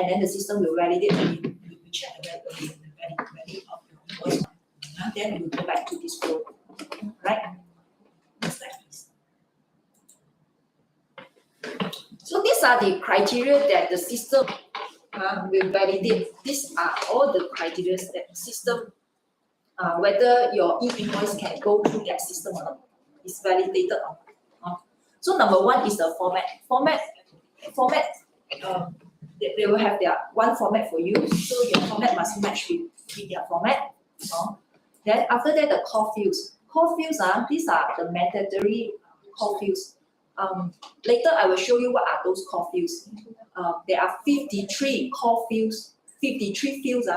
and then the system will validate and we check the value of the invoice. Then we go back to this flow, right? Just like this. So these are the criteria that the system will validate. These are all the criteria that the system, whether your e-invoice can go through that system or not, is validated or not. So number one is the format. They will have their one format for you. So your format must match with their format. Then after that, the core fields. Core fields these are the mandatory core fields. Later I will show you what are those core fields. There are 53 core fields, 53 fields.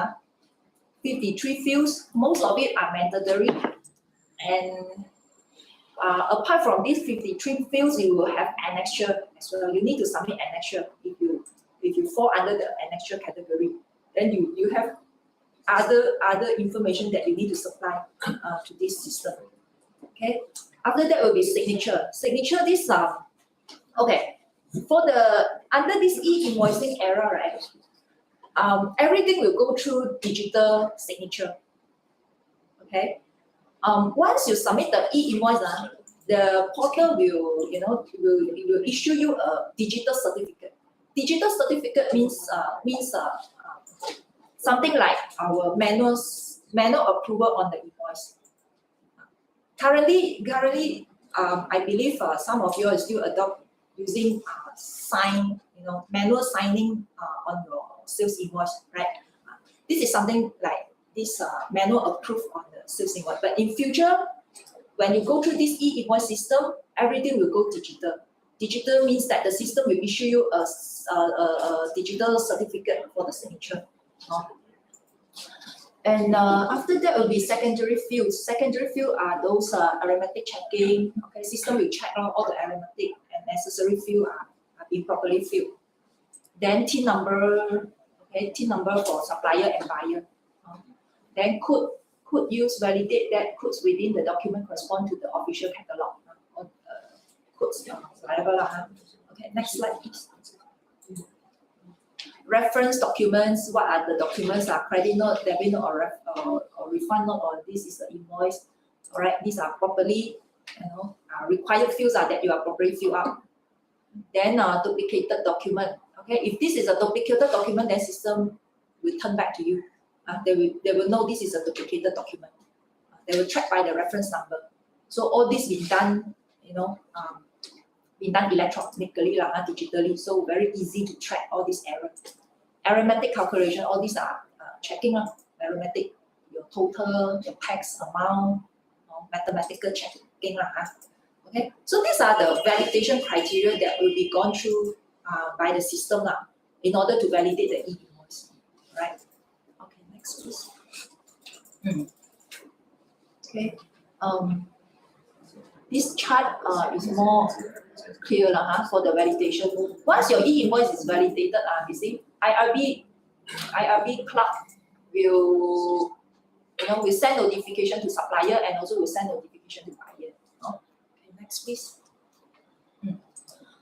53 fields, most of it are mandatory. And apart from these 53 fields, you will have annexure as well. You need to submit annexure if you fall under the annexure category. Then you have other information that you need to supply to this system. Okay. After that will be signature. Signature, these are okay. For under this e-invoicing era, right? Everything will go through digital signature. Okay. Once you submit the e-invoice, the portal will issue you a digital certificate. Digital certificate means something like our manual approval on the invoice. Currently, I believe some of you are still using manual signing on your sales invoice, right? This is something like this manual approved on the sales invoice. But in future, when you go through this e-invoice system, everything will go digital. Digital means that the system will issue you a digital certificate for the signature. And after that will be secondary fields. Secondary fields are those arithmetic checking. Okay, system will check all the arithmetic and necessary fields are being properly filled. Then TIN number, okay, TIN number for supplier and buyer. Then could use validate that codes within the document correspond to the official catalog. Codes, whatever. Okay, next slide please. Reference documents, what are the documents? Credit note, debit note, or refund note, or this is the invoice. All right, these are properly, required fields that you are properly filled out. Then duplicated document. Okay, if this is a duplicated document, then system will turn back to you. They will know this is a duplicated document. They will track by the reference number. So all this been done, been done electronically, digitally. So very easy to track all these errors. Arithmetic calculation, all these are checking arithmetic, your total, your tax amount, mathematical checking. Okay, so these are the validation criteria that will be gone through by the system in order to validate the e-invoice. Right? Okay, next please. Okay. This chart is more clear for the validation. Once your e-invoice is validated, you see, IRB clerk will send notification to supplier and also will send notification to buyer. Okay, next please.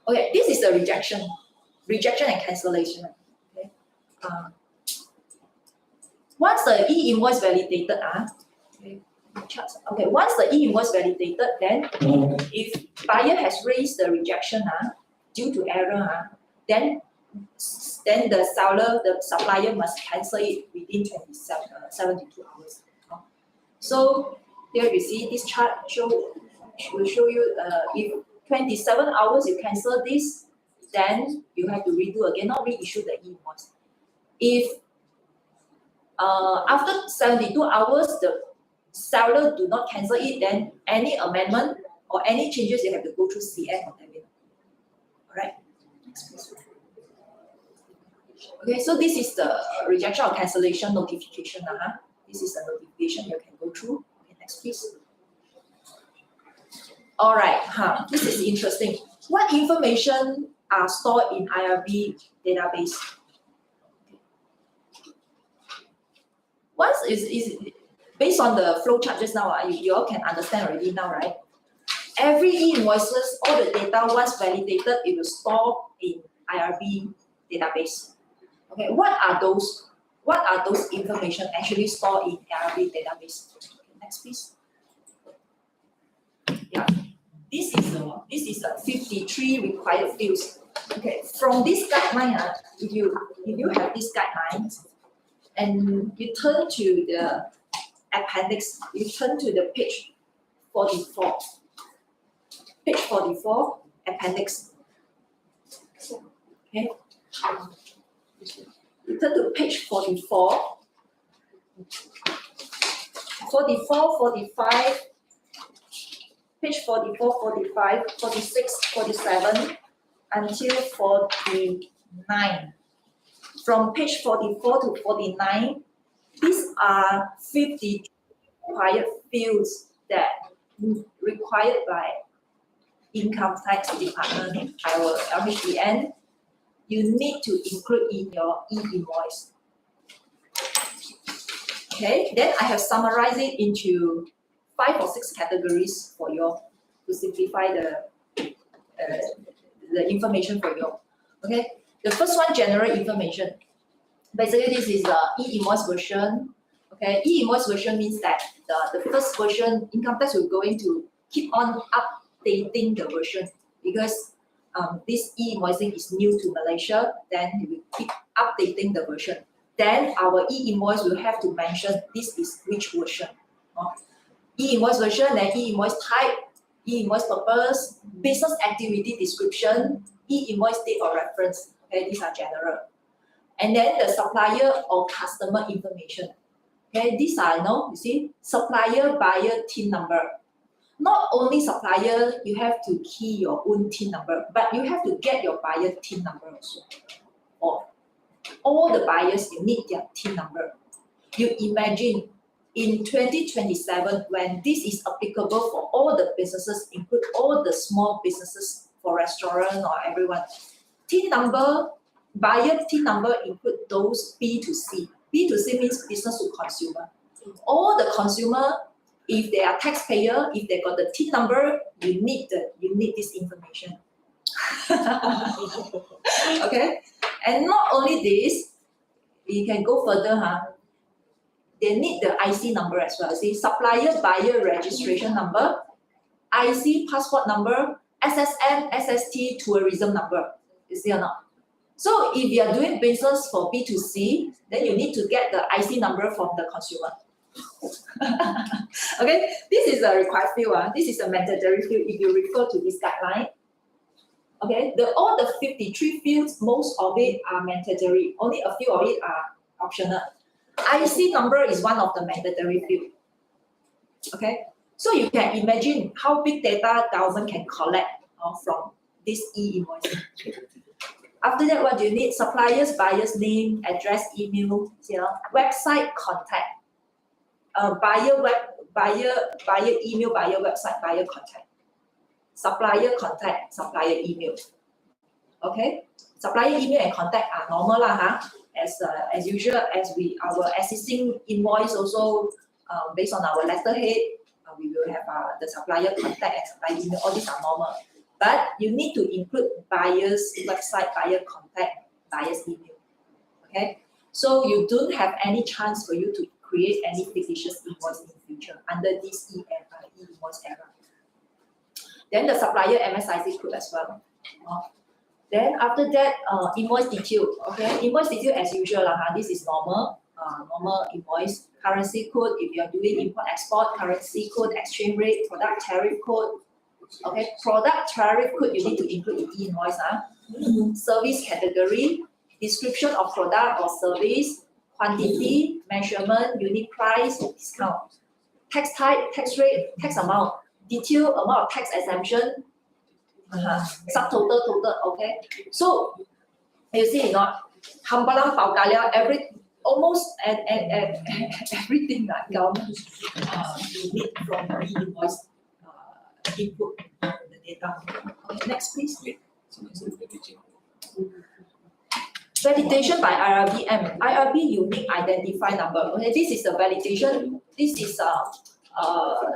Okay, this is the rejection and cancellation. Okay. Once the e-invoice validated, okay, once the e-invoice validated, then if buyer has raised the rejection due to error, then the supplier must cancel it within 72 hours. So here you see this chart will show you if 27 hours you cancel this, then you have to redo again, not reissue the e-invoice. If after 72 hours the seller do not cancel it, then any amendment or any changes you have to go through CM or debit. Alright. Okay, so this is the rejection or cancellation notification. This is the notification you can go through. Okay, next please. Alright, this is interesting. What information are stored in IRB database? Once is based on the flow chart just now, you all can understand already now, right? Every e-invoices, all the data once validated, it will store in IRB database. Okay, what are those information actually stored in MRP database? Next, please. Yeah, this is a 53 required fields. Okay, from this guideline, if you have this guideline, and you turn to the appendix, you turn to the page 44. Page 44, appendix. Okay. You turn to page 44. 44, 45, page 44, 45, 46, 47, until 49. From page 44 to 49, these are 50 required fields that required by income tax department, our MRPN, you need to include in your e-invoice. Okay, then I have summarized it into 5 or 6 categories for you to simplify the information for you. Okay, the first one, general information. Basically, this is the e-invoice version. Okay, e-invoice version means that the first version, income tax will going to keep on updating the version because this e-invoicing is new to Malaysia. Then we will keep updating the version. Then our e-invoice will have to mention this is which version. E-invoice version, then e-invoice type, e-invoice purpose, business activity description, e-invoice date of reference. Okay, these are general. And then the supplier or customer information. Okay, these are, you see, supplier, buyer, TIN number. Not only supplier, you have to key your own TIN number, but you have to get your buyer TIN number also. Or all the buyers, you need their TIN number. You imagine in 2027, when this is applicable for all the businesses, include all the small businesses for restaurant or everyone, TIN number, buyer TIN number include those B2C. B2C means business to consumer. All the consumer, if they are taxpayer, if they got the TIN number, you need this information. Okay, and not only this, you can go further. They need the IC number as well. See, supplier buyer registration number, IC passport number, SSN, SST tourism number. You see or not? So if you are doing business for B2C, then you need to get the IC number from the consumer. Okay, this is a required field. This is a mandatory field if you refer to this guideline. Okay, all the 53 fields, most of it are mandatory. Only a few of it are optional. IC number is one of the mandatory field. Okay, so you can imagine how big data government can collect from this e-invoicing. After that, what do you need? Suppliers, buyers name, address, email, website contact. Buyer email, buyer website, buyer contact. Supplier contact, supplier email. Okay, supplier email and contact are normal as usual, as our existing invoice also based on our letterhead, we will have the supplier contact and supplier email. All these are normal, but you need to include buyer's website, buyer contact, buyer's email. Okay, so you don't have any chance for you to create any fictitious invoice in the future under this e-invoice era. Then the supplier MSIC code as well. Then after that, invoice detail. Okay, invoice detail as usual this is normal invoice. Currency code if you are doing import export, currency code, exchange rate, product tariff code. Okay, product tariff code you need to include in e-invoice. Service category, description of product or service, quantity, measurement, unit price, discount, tax type, tax rate, tax amount, detail amount of tax exemption. Subtotal, total, okay. So you see, hambalang pao kalia, almost everything that government need from the invoice input the data. Okay, next, please. Validation by IRBM. IRB unique identifier number. Okay, this is the validation. This is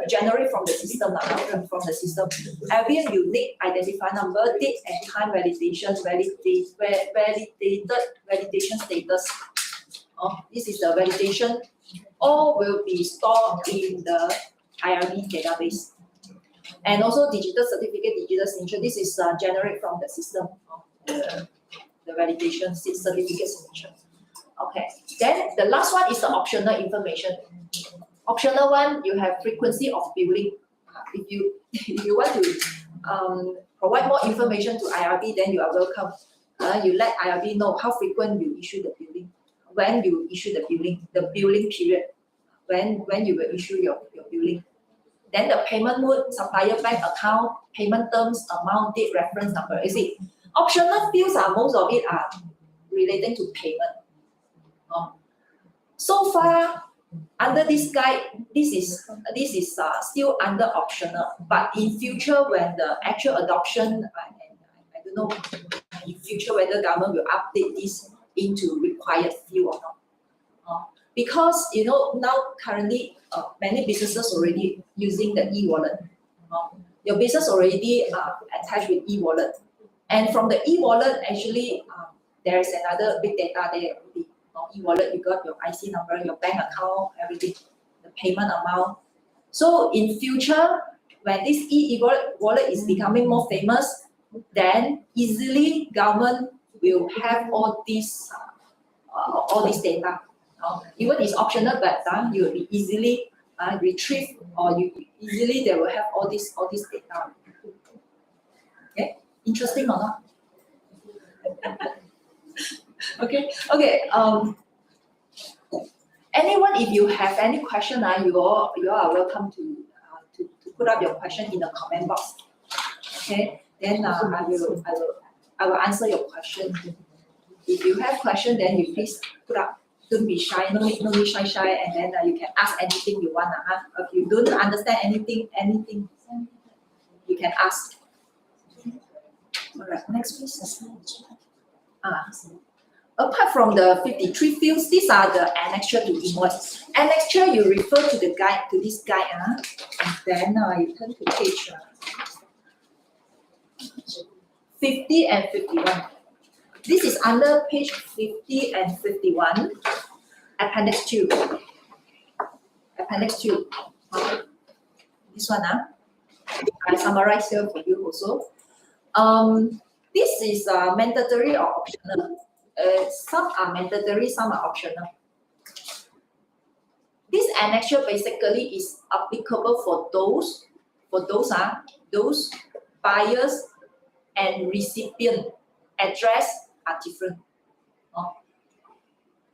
generate from the system, from the system. Every unique identifier number, date and time validation, validated validation status. This is the validation. All will be stored in the IRB database. And also digital certificate, digital signature. This is generated from the system. The validation certificate signature. Okay. Then the last one is the optional information. Optional one, you have frequency of billing. If you want to provide more information to IRB, then you are welcome. You let IRB know how frequent you issue the billing, when you issue the billing period, when you will issue your billing. Then the payment mode, supplier bank account, payment terms, amount, date, reference number. You see, optional fields most of it are relating to payment. So far, under this guide, this is still under optional. But in future, when the actual adoption, I don't know, in future whether government will update this into required field or not. Because now currently many businesses already using the e-wallet. Your business already attached with e-wallet, and from the e-wallet actually there is another big data there already. E-wallet, you got your IC number, your bank account, everything, the payment amount. So in future, when this e-wallet is becoming more famous, then easily government will have all this data. Even it's optional, but you will be easily retrieve, or easily they will have all this data. Okay, interesting or not? Okay. Anyone, if you have any question, you all are welcome to put up your question in the comment box. Okay. Then I will answer your question. If you have question, then you please put up. Don't be shy. No need shy. And then you can ask anything you want. If you don't understand anything, you can ask. All right. Next, please. Apart from the 53 fields, these are the annexure to invoice. Annexure, you refer to the guide, to this guide, and then you turn to page 50 and 51. This is under page 50 and 51, Appendix 2. Appendix 2. This one, I summarize here for you also. This is mandatory or optional. Some are mandatory, some are optional. This annexure basically is applicable for those buyers and recipient address are different.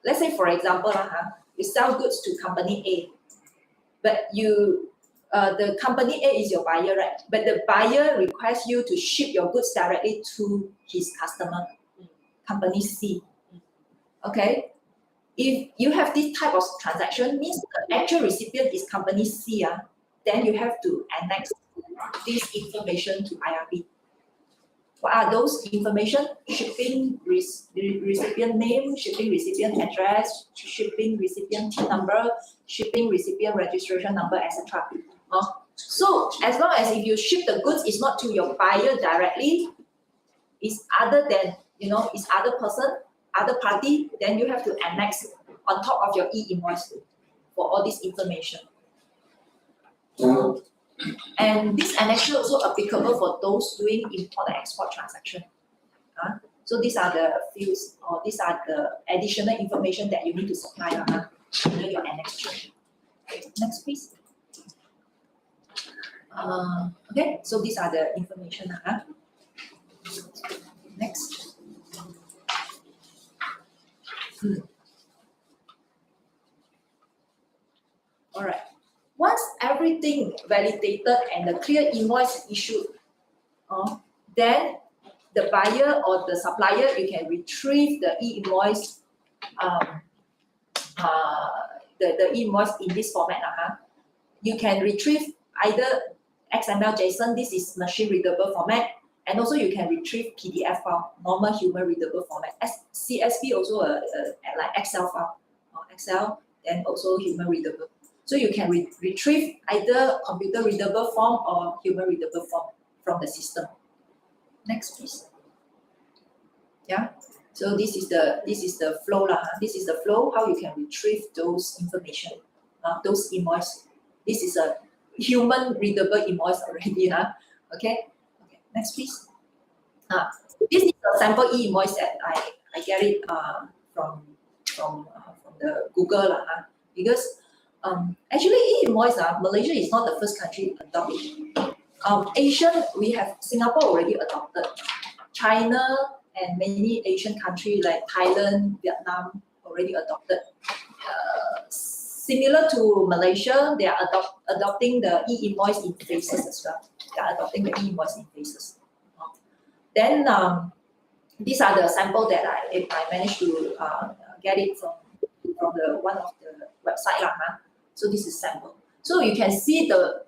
Let's say, for example, you sell goods to company A, but the company A is your buyer, right? But the buyer requests you to ship your goods directly to his customer, company C. Okay, if you have this type of transaction, means the actual recipient is company C, then you have to annex this information to IRB. What are those information? Shipping recipient name, shipping recipient address, shipping recipient TIN number, shipping recipient registration number, etc. So as long as if you ship the goods, it's not to your buyer directly, it's other than, it's other person, other party, then you have to annex on top of your e-invoice for all this information. And this annexure also applicable for those doing import and export transaction. So these are the fields, or these are the additional information that you need to supply under your annexure. Next, please. Okay, so these are the information. Next. All right. Once everything validated and the clear invoice issued, then the buyer or the supplier, you can retrieve the e-invoice, the e-invoice in this format. You can retrieve either XML, JSON, this is machine readable format, and also you can retrieve PDF file, normal human readable format. CSV also like Excel file, Excel, and also human readable. So you can retrieve either computer readable form or human readable form from the system. Next, please. Yeah. So this is the flow lah. This is the flow how you can retrieve those information, those invoice. This is a human readable invoice already, huh? Okay. Okay. Next, please. This is a sample e-invoice that I get it from the Google lah, because actually e-invoice Malaysia is not the first country adopt it. Asian, we have Singapore already adopted. China and many Asian countries like Thailand, Vietnam already adopted. Similar to Malaysia, they are adopting the e-invoice interfaces as well. They are adopting the e-invoice interfaces. Then these are the sample that I managed to get it from the one of the website lah. So this is sample. So you can see the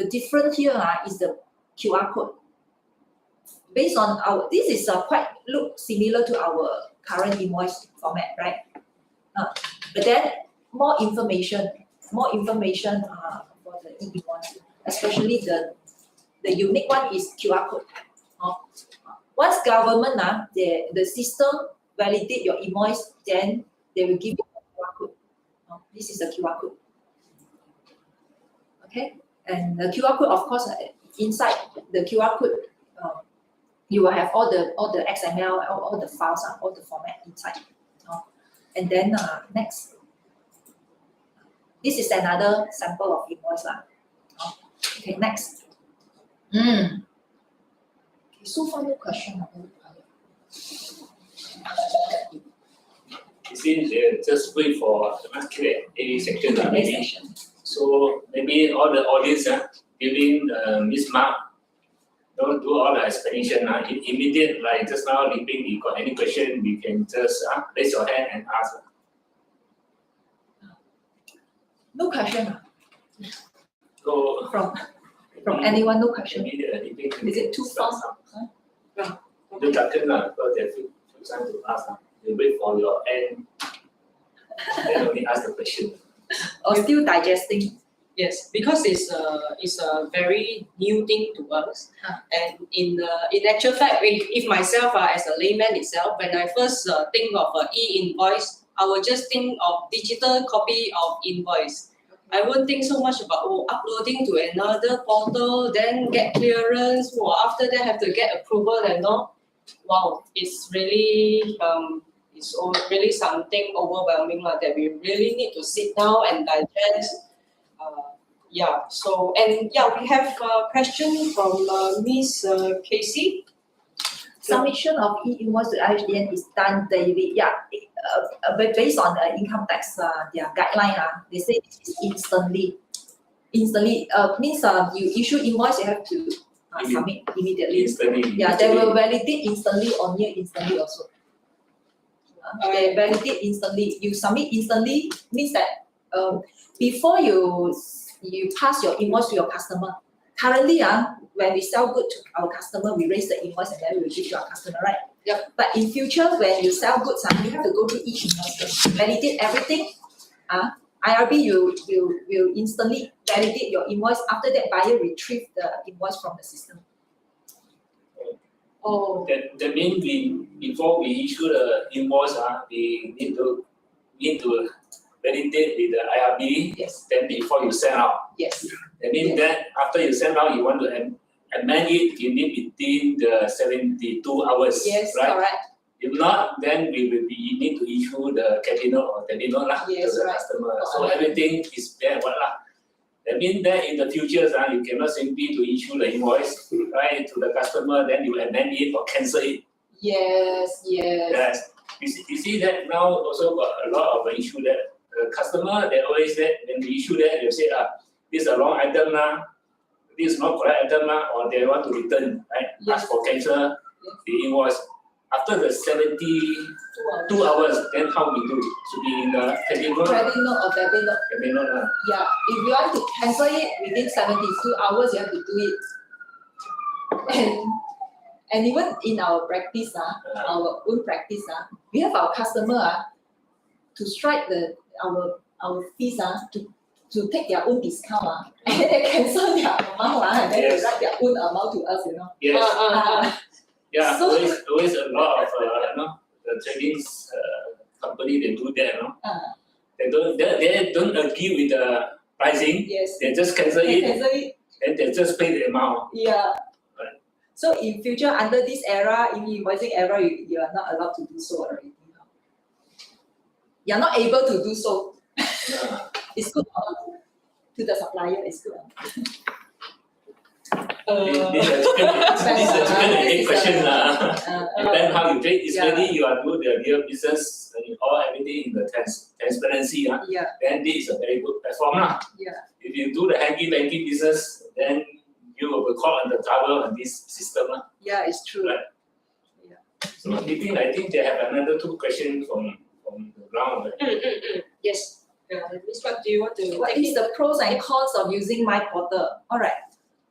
difference here is the QR code. Based on this is quite look similar to our current invoice format, right? But then more information for the e-invoice, especially the unique one is QR code. Once government the system validate your invoice, then they will give you a QR code. This is a QR code. Okay, and the QR code, of course, inside the QR code, you will have all the XML, all the files, all the format inside. And then next, this is another sample of invoice lah. Okay, next. Okay, so far no question. You see, they just wait for A section maybe. So maybe all the audience giving Miss Mark, don't do all the explanation. Immediate, like just now, Liping, you got any question, we can just raise your hand and ask. No question. So from anyone, no question. Maybe Is it too fast? The captain, because they feel time to ask. They wait for your end, then only ask the question. Or still digesting? Yes, because it's a very new thing to us, and in actual fact, if myself as a layman itself, when I first think of e-invoice, I will just think of digital copy of invoice. I won't think so much about uploading to another portal, then get clearance, after that have to get approval and all. Wow, it's really really something overwhelming that we really need to sit down and digest. So we have a question from Miss Casey. Submission of e-invoice to IHDN is done daily. Based on the income tax their guideline, they say this is instantly. Instantly means you issue invoice, you have to submit immediately. Instantly. They will validate instantly or near instantly also. They validate instantly. You submit instantly means that before you pass your invoice to your customer. Currently, when we sell good to our customer, we raise the invoice and then we will give to our customer, right? Yep. But in future, when you sell goods, you have to go through each invoice, validate everything. IRB will instantly validate your invoice. After that, buyer retrieve the invoice from the system. Oh. That means before we issue the invoice, we need to validate with the IRB. Yes. Then before you send out. Yes. That means that after you send out, you want to amend it, you need within the 72 hours. Yes, right? Correct. If not, then we will need to issue the cabinet or the to the customer. So everything is there. That means that in the future, you cannot simply to issue the invoice right to the customer, then you amend it or cancel it. Yes. You see that now also got a lot of issue that the customer, they always say, when we issue that, they say, this is a wrong item this is not correct item or they want to return, right? Yes. Ask for cancel the invoice. After the 72 hours, then how we do? Should be in the credit note or debit note. Credit note. Yeah, if you want to cancel it within 72 hours, you have to do it. And even in our practice, our own practice, we have our customer to strike our fees to take their own discount and then they cancel their amount and then they Yes. write their own amount to us, you know. Yes. Yeah. So- Always a lot of the trading company they do that, no. They don't agree with the pricing. Yes. They just cancel They it cancel it. and they just pay the amount. Yeah. Right. So in future, under this era, in invoicing era, you are not allowed to do so already. You are not able to do so. It's good to the supplier. It's good. This is a chicken and egg question. Depends how you trade. It's really you are doing the real business or everything in the transparency. Yeah. Then this is a very good platform. Yeah. If you do the hanky-panky business, then you will be caught on the trouble on this system. Yeah, it's true. Right. So I think they have another 2 questions from the ground. Right? Yes. Miss, what do you want to What take is the pros and cons of using my portal? All right.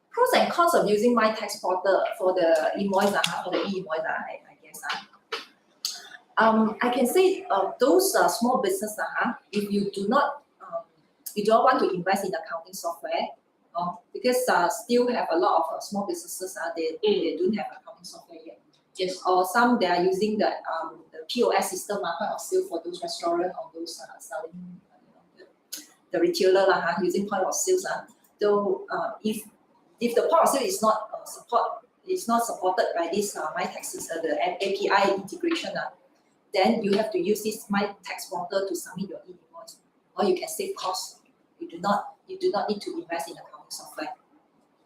Pros and cons of using my tax portal for the invoice, for the e-invoice, I guess. I can say those small business, if you do not you don't want to invest in accounting software, because still have a lot of small businesses, they don't have accounting software yet. Yes. Or some they are using the POS system, point of sale for those restaurant or those selling the retailer using point of sales. Though if the point of sale is not supported by this my taxes, the API integration, then you have to use this my tax portal to submit your e-invoice, or you can save costs. You do not need to invest in accounting software.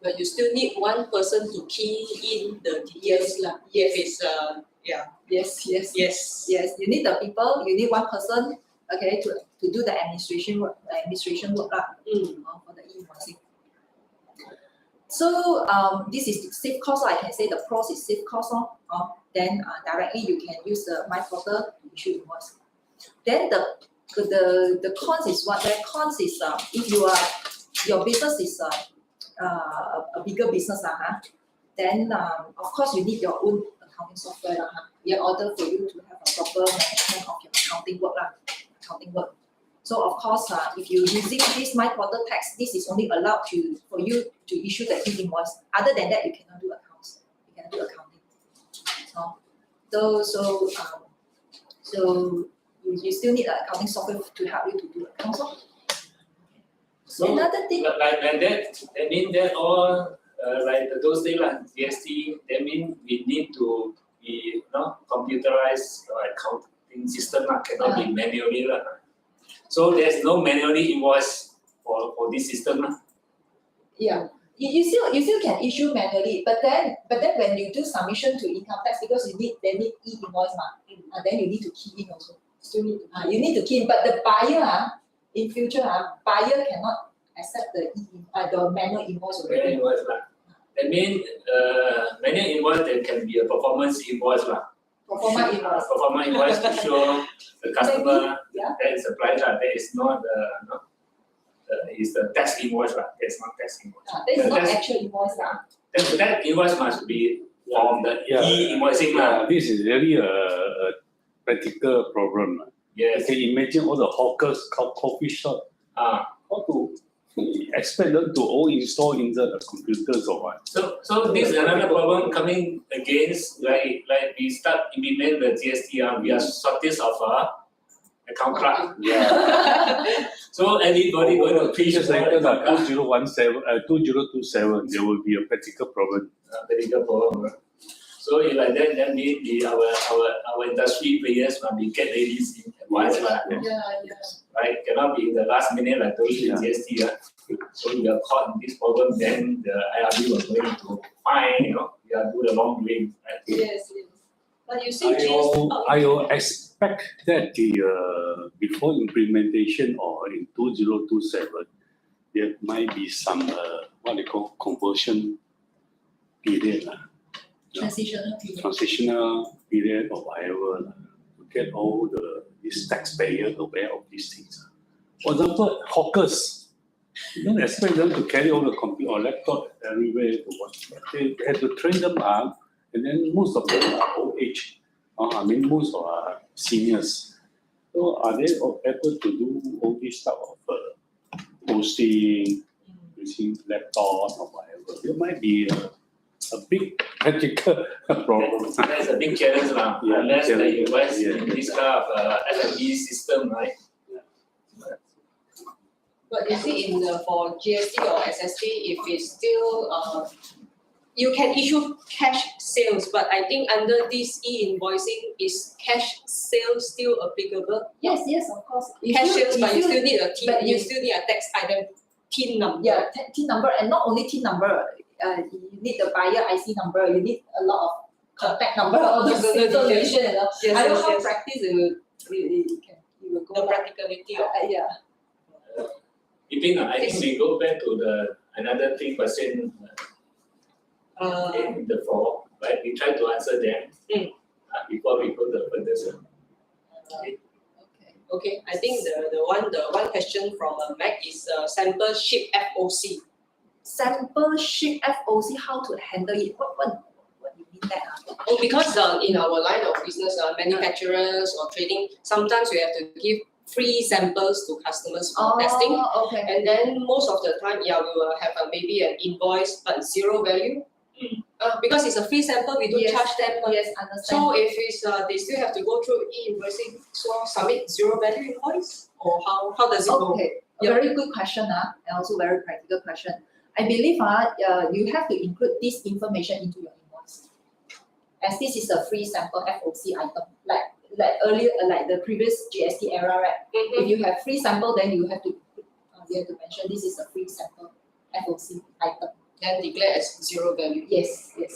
But you still need one person to key in the details lah. Yes. If it's Yes. yes. Yes, you need the people. You need one person, okay, to do the administration work for the e-invoicing. So this is save cost. I can say the pros is save cost. Then directly you can use the my portal to issue invoice. Then the cons is what? The cons is if your business is a bigger business, then of course you need your own accounting software in order for you to have a proper management of your accounting work. So of course, if you're using this my portal tax, this is only allowed for you to issue the e-invoice. Other than that, you cannot do accounts. You cannot do accounting. So you still need an accounting software to help you to do accounts. So another thing. Like that means that all like those days like GST, that means we need to be computerized accounting system cannot be manually So there's no manually invoice for this system Yeah, you still can issue manually, but then when you do submission to income tax, because they need e-invoice then you need to key in also. Still need to You need to key in, but the buyer in future buyer cannot accept the manual invoice manual already. invoice That means manual invoice there can be a performance invoice Performa invoice. Performance invoice to show the customer Yeah. that is applied that is not is the tax invoice That's not tax invoice. That is not actual invoice That invoice must be from the Yeah. e-invoicing This is really a practical problem. You Yes. can imagine all the hawkers, coffee shop, how to expect them to all install in the computers or what? So this is another problem coming against like we start implement the GST we are shortage of account clerk. Yeah. So everybody going to preach Just like about the 2027, there will be a practical problem. bigger problem. So if like that means our industry players must be get ready in advance right? Cannot be in the last minute like those in GST So we are caught in this problem, then the IRB was going to fine, we are do the wrongdoing, right? Yes. But you say I will expect that before implementation or in 2027, there might be some what they call conversion period, transitional period or whatever to get all these taxpayers aware of these things. For example, hawkers. You don't expect them to carry all the computer or laptop everywhere to watch. They have to train them up, and then most of them are old age. Most are seniors. So are they able to do all this type of posting using laptop or whatever? It might be a big practical problem. That's a big challenge now, Yeah, unless challenge. they invest Yeah. in this kind of F&B system, right? But you see in the for GST or SST, if it's still you can issue cash sales, but I think under this e-invoicing, is cash sales still applicable? Yes, yes, of course. Cash sales, but you still need a but TIN, you still need a tax item TIN number. Yeah, TIN number, and not only TIN number, you need the buyer IC number, you need a lot of contact number, all those The details. information, you know. Yes, I don't know yes, how yes. practice it will go. The like. practicality of Yeah. I think we go back to the another 3% in the four, right? We try to answer them before we go to the further. Okay. okay. I think the one question from Mac is sample ship FOC. Sample ship FOC, how to handle it? What do you mean that? Oh, because in our line of business, manufacturers or trading, sometimes we have to give free samples to customers for testing. Okay. And then most of the time, we will have maybe an invoice but zero value. Because it's a free sample, we don't Yes. charge them. Yes, understand. So if it's they still have to go through e-invoicing, so submit zero value invoice, or how does it go? Okay, a Yeah. very good question, and also very practical question. I believe you have to include this information into your invoice, as this is a free sample FOC item, like earlier, like the previous GST era, right? If you have free sample, then you have to mention this is a free sample FOC item. Then declare as zero value. Yes, yes.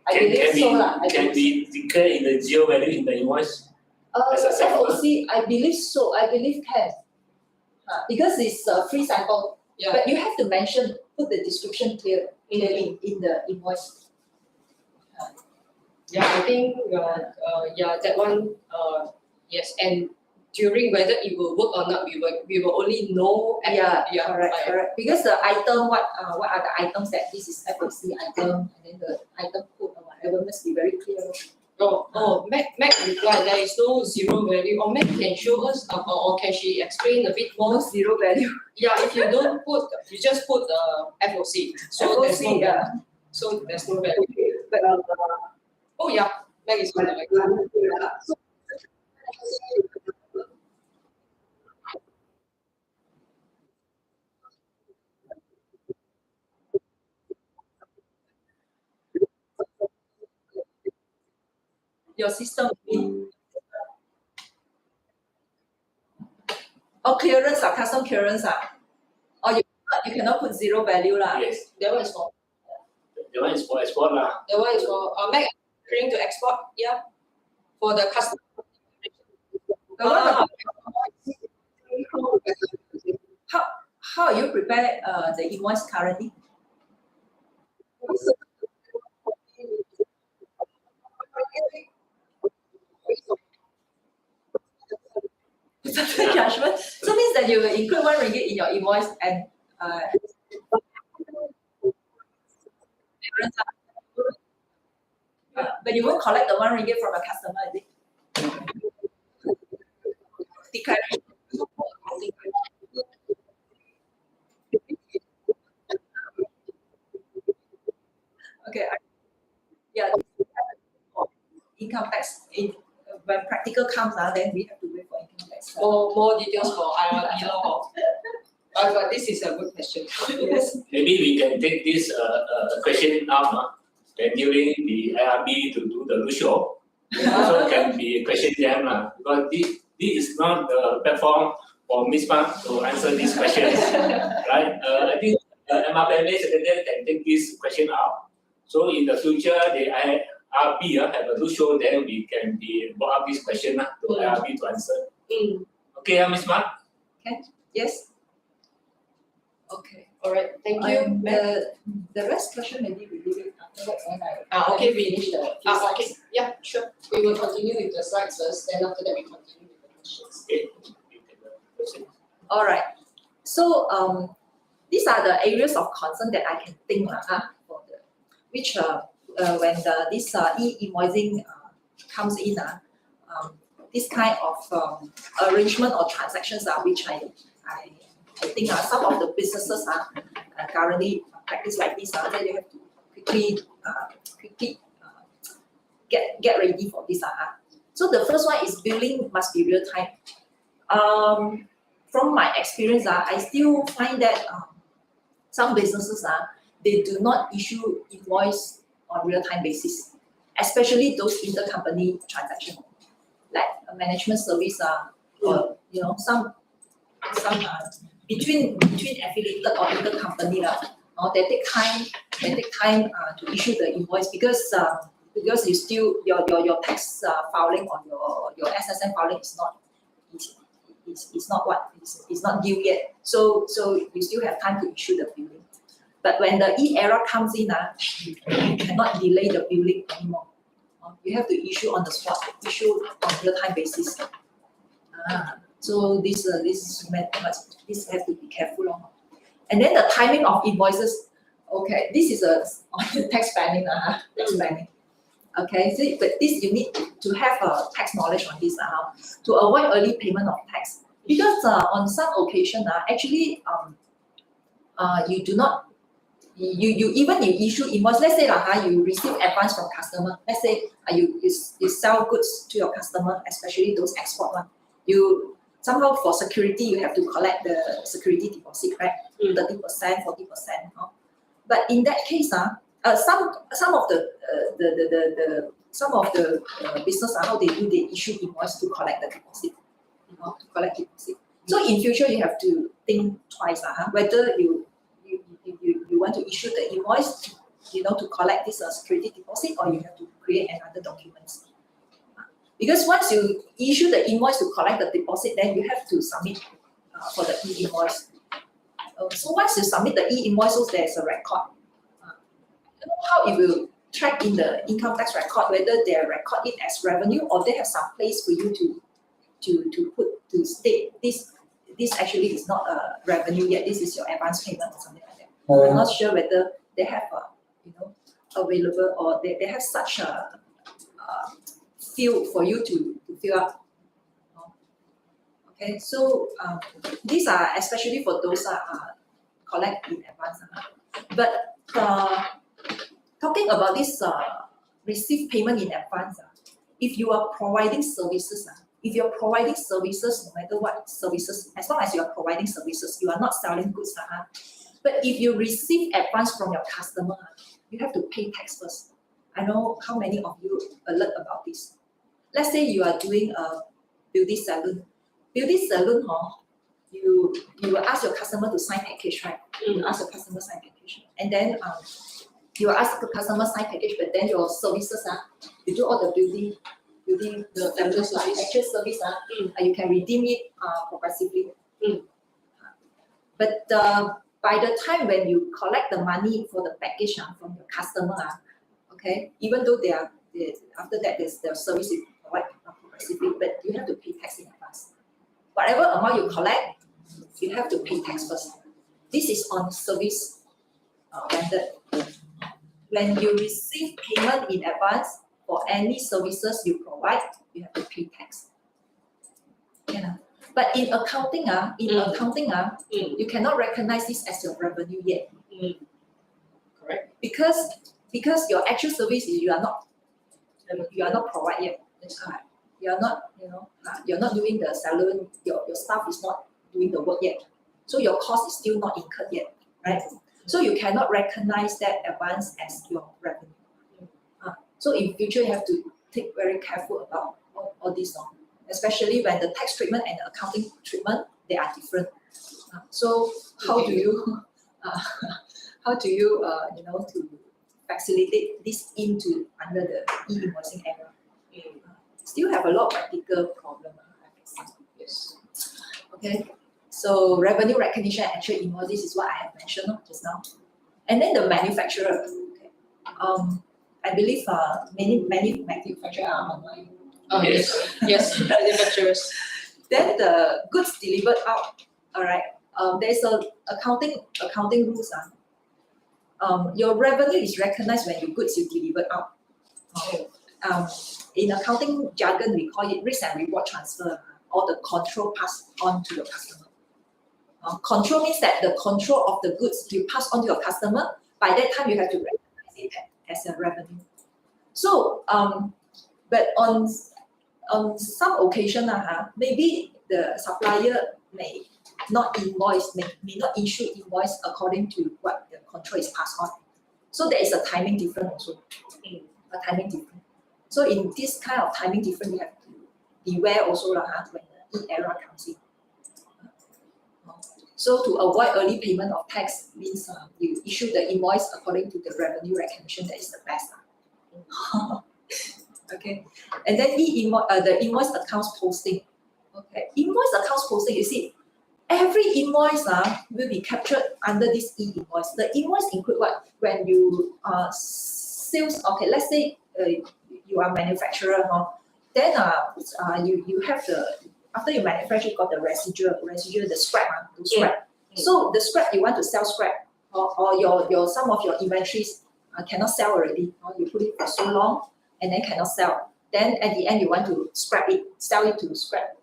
I believe so lah. Can we declare in the zero value in the invoice? as a sample? FOC, I believe so. I believe can. Because it's a free sample. Yeah. But you have to put the description clearly in the invoice. Yeah, I think that one yes, and during whether it will work or not, we will only know at Correct. Because the item, what are the items that this is FOC item, and then the item code or whatever must be very clear. Mac reply there is no zero value, or Mac can show us or can she explain a bit more? No zero value. Yeah, if you don't put, you just put FOC. So there's no value. So there's no value. But Oh yeah, Mac is fine. your system clearance custom clearance or you cannot put zero value lah. Yes, That one is for that one is for export lah. that one is for Mac trying to export, yeah. For the customer. How you prepare the invoice currently? Judgment. So means that you will include RM1 in your invoice and but you won't collect the RM1 from a customer, is it? Declaration. Okay. Income tax. When practical comes, then we have to wait for income tax. More details for IRB law. But this is a good question. Yes. Maybe we can take this question up then during the IRB to do the roadshow. So can be question them because this is not the platform for Ms. Park to answer these questions, right? I think MRPMA secretary can take this question up. So in the future, the IRB have a roadshow, then we can be brought up this question to IRB to answer. Okay, Ms. Park? Okay. Yes. Okay. All right, thank you. The rest question maybe we leave it after that when Okay, we finish the okay, yeah, sure. We will continue with the slides first, then after that we continue with the questions. Okay. All right. So these are the areas of concern that I can think for when this e-invoicing comes in. this kind of arrangement or transactions which I think some of the businesses currently practice like this that you have to quickly get ready for this. So the first one is billing must be real time. From my experience, I still find that some businesses they do not issue invoice on real time basis, especially those intercompany transactions, like a management service or some between affiliated or intercompany they take time to issue the invoice because you still your tax filing or your SSN filing is not due yet. So you still have time to issue the billing. But when the e-error comes in, you cannot delay the billing anymore. You have to issue on the spot, issue on real-time basis. So this have to be careful on. And then the timing of invoices. Okay, this is on tax planning. Tax planning. Okay, so but this you need to have tax knowledge on this to avoid early payment of tax, because on some occasion actually you do not you issue invoice. Let's say you receive advance from customer. Let's say you sell goods to your customer, especially those export one. You somehow for security you have to collect the security deposit, right? 30%, 40%. But in that case some of the business how they issue invoice to collect the deposit, So in future you have to think twice whether you want to issue the invoice to collect this security deposit, or you have to create another document. Because once you issue the invoice to collect the deposit, then you have to submit for the e-invoice. So once you submit the e-invoice, there's a record. How it will track in the income tax record whether they record it as revenue or they have some place for you to state this actually is not a revenue yet. This is your advance payment or something like that. I'm not sure whether they have available or they have such a field for you to fill up. Okay, so these are especially for those collect in advance. But talking about this receive payment in advance, if you are providing services, no matter what services, as long as you are providing services, you are not selling goods. But if you receive advance from your customer, you have to pay tax first. I know how many of you alert about this. Let's say you are doing a beauty salon. Beauty salon, you will ask your customer to sign package, right? You ask your customer sign package, and then you will ask the customer sign package, but then your services, you do all the beauty the actual service, you can redeem it progressively. But by the time when you collect the money for the package from your customer, okay, even though after that there's the service you provide progressively, but you have to pay tax in advance. Whatever amount you collect, you have to pay tax first. This is on service rendered. When you receive payment in advance for any services you provide, you have to pay tax. But in accounting, you cannot recognize this as your revenue yet. Correct. Because your actual service you are not provide yet. You are not you're not doing the salon. Your staff is not doing the work yet. So your cost is still not incurred yet, right? So you cannot recognize that advance as your revenue. So in future you have to take very careful about all this, especially when the tax treatment and the accounting treatment they are different. So how do you to facilitate this into under the e-invoicing era? Still have a lot of practical problem. Yes. Okay. So revenue recognition and actual invoice, this is what I have mentioned just now. And then the manufacturer. Okay. I believe many manufacturers are online. Oh yes, manufacturers. Then the goods delivered out. All right. There's a accounting rules. Your revenue is recognized when your goods you delivered out. in accounting jargon, we call it risk and reward transfer, or the control pass on to your customer. Control means that the control of the goods you pass on to your customer. By that time, you have to recognize it as a revenue. So, but on some occasion, maybe the supplier may not invoice, may not issue invoice according to what the control is passed on. So there is a timing difference also. A timing difference. So in this kind of timing difference, you have to beware also when the e-error comes in. So to avoid early payment of tax means you issue the invoice according to the revenue recognition. That is the best. Okay, and then the invoice accounts posting. Okay, invoice accounts posting. You see, every invoice will be captured under this e-invoice. The invoice include what? When you sales. Okay, let's say you are manufacturer, then you have the, after you manufacture, you got the residual, the scrap, to scrap. So the scrap you want to sell scrap, or your some of your inventories cannot sell already. You put it for so long and then cannot sell. Then at the end you want to scrap it, sell it to scrap,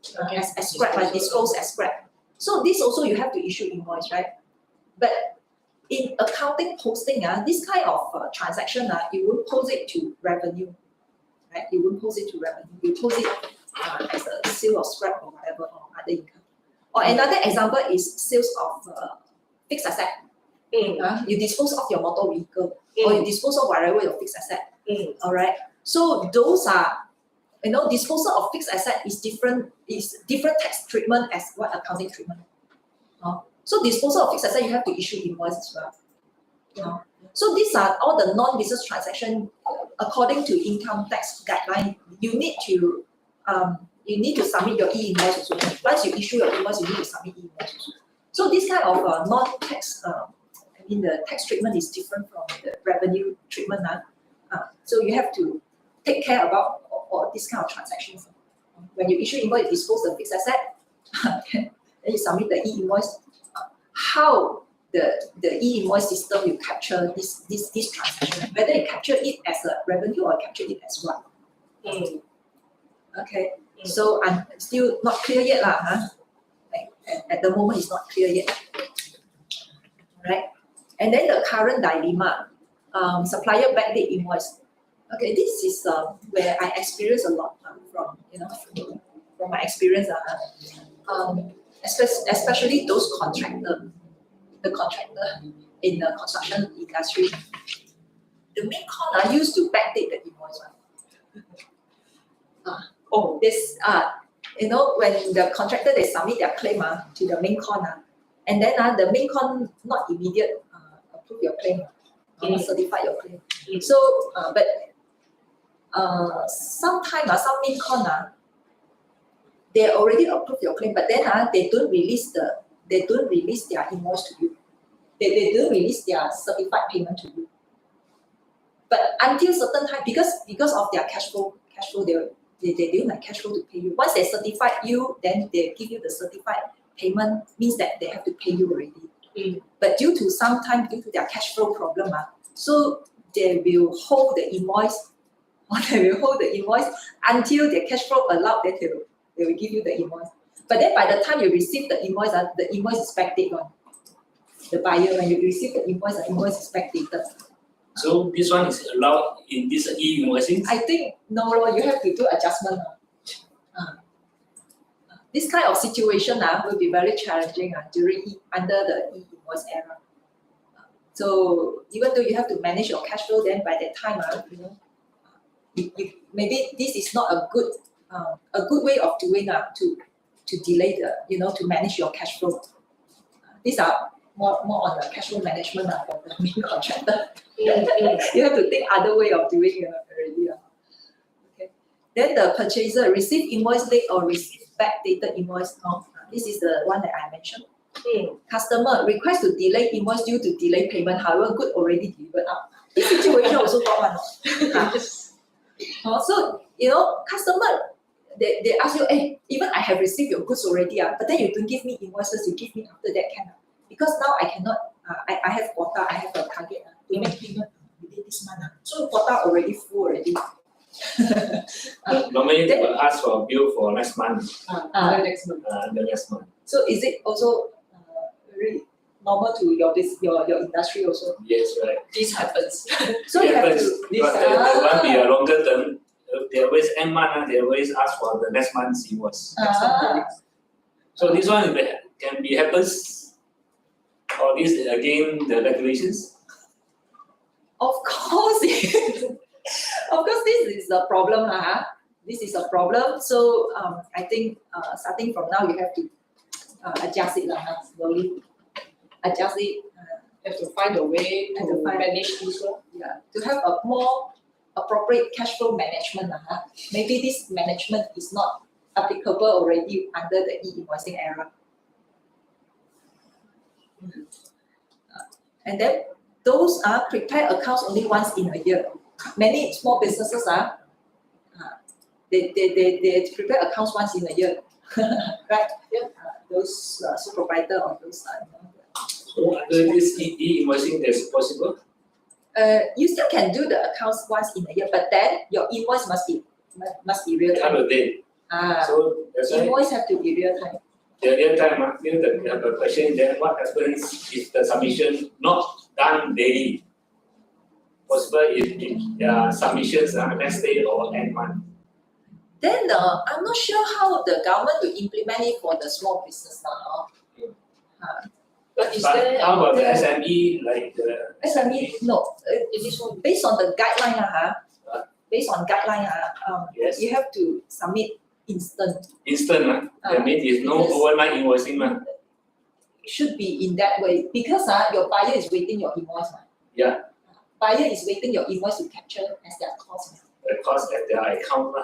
as scrap, dispose as scrap. So this also you have to issue invoice, right? But in accounting posting, this kind of transaction, you won't post it to revenue, right? You won't post it to revenue. You post it as a sale of scrap or whatever, or other income. Or another example is sales of fixed asset. You dispose of your motor vehicle, or you dispose of whatever your fixed asset. All right. So those are, disposal of fixed asset is different tax treatment as what accounting treatment. So disposal of fixed asset, you have to issue invoice as well. So these are all the non-business transaction according to income tax guideline. You need to submit your e-invoice also. Once you issue your invoice, you need to submit e-invoice also. So this kind of non-tax, the tax treatment is different from the revenue treatment. So you have to take care about all this kind of transactions. When you issue invoice, you dispose the fixed asset, then you submit the e-invoice. How the e-invoice system will capture this transaction, whether you capture it as a revenue or capture it as what. Okay, so I'm still not clear yet at the moment it's not clear yet. Right? And then the current dilemma, supplier backdate invoice. Okay, this is where I experience a lot from my experience. Especially those the contractor in the construction industry. The main con used to backdate the invoice. When the contractor they submit their claim to the main con, and then the main con not immediate approve your claim, certify your claim. So, but sometimes some main con they already approve your claim, but then they don't release their invoice to you. They don't release their certified payment to you. But until certain time, because of their cash flow, they don't have cash flow to pay you. Once they certify you, then they give you the certified payment, means that they have to pay you already. But due to their cash flow problem, so they will hold the invoice, until their cash flow allowed, that they will give you the invoice. But then by the time you receive the invoice is backdated on. The buyer, when you receive the invoice is backdated. So this one is allowed in this e-invoicing? I think no, you have to do adjustment. This kind of situation will be very challenging under the e-invoice era. So even though you have to manage your cash flow, then by that time, maybe this is not a good way of doing to delay to manage your cash flow. These are more on the cash flow management for the main contractor. You have to think other way of doing it already. Okay. Then the purchaser receive invoice late or receive backdated invoice. This is the one that I mentioned. Customer request to delay invoice due to delay payment. However, good already delivered out. This situation also got one. So customer they ask you, hey, even I have received your goods already, but then you don't give me invoices. You give me after that because now I cannot. I have quota. I have a target to make payment within this month. So quota already full already. Normally they will ask for a bill for next month, The next month. the next month. So is it also very normal to your industry also? Yes, right. This happens. So you have Happens, to. because the one be a longer term, they always end month, they always ask for the next month's invoice. So this one can be happens, or this again the regulations. Of course, of course, this is a problem, This is a problem. So I think starting from now, you have to adjust it, slowly. Adjust it. Have to find a way Have to to find- manage this one. Yeah, to have a more appropriate cash flow management, Maybe this management is not applicable already under the e-invoicing era. And then those are prepare accounts only once in a year. Many small businesses they prepare accounts once in a year, right? Yeah. Those supervisor or those So under this e-invoicing, that's possible. you still can do the accounts once in a year, but then your invoice must be real Time time. of day. So that's why Invoice have to be real time. the real time, you have a question then what happens if the submission not done daily? Possible if submissions are next day or end month. Then I'm not sure how the government will implement it for the small business now. But is But there how about the SME, like the SME, no, this one? based on the guideline, based on guideline, yes, you have to submit instant. instant, that means it's no Because- overnight invoicing, It should be in that way because your buyer is waiting your invoice. Yeah. Buyer is waiting your invoice to capture as their cost. the cost at their account.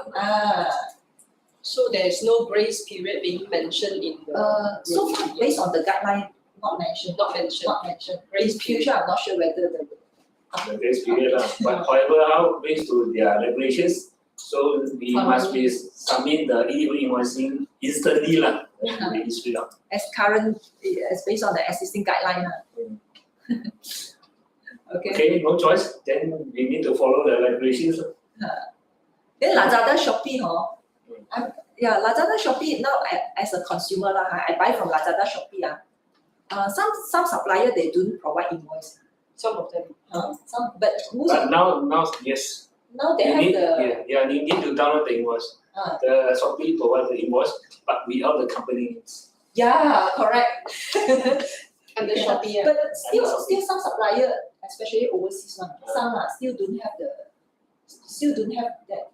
So there is no grace period being mentioned in the So far, based on the guideline, not mentioned. not mentioned. Not mentioned. In future, I'm not sure whether the The grace period, but however, how based to their regulations, so we must be submit the e-invoicing instantly as current as based on the existing guideline. Okay. Okay, no choice, then we need to follow the regulations. Then Lazada, Shopee, Lazada, Shopee now as a consumer I buy from Lazada, Shopee some supplier they don't provide invoice. Some of them. But most But now, yes, now they you have need, the you need to download the invoice. The Shopee provide the invoice, but without the company names. correct. And the Shopee, But still some supplier, especially overseas one, some still don't have that.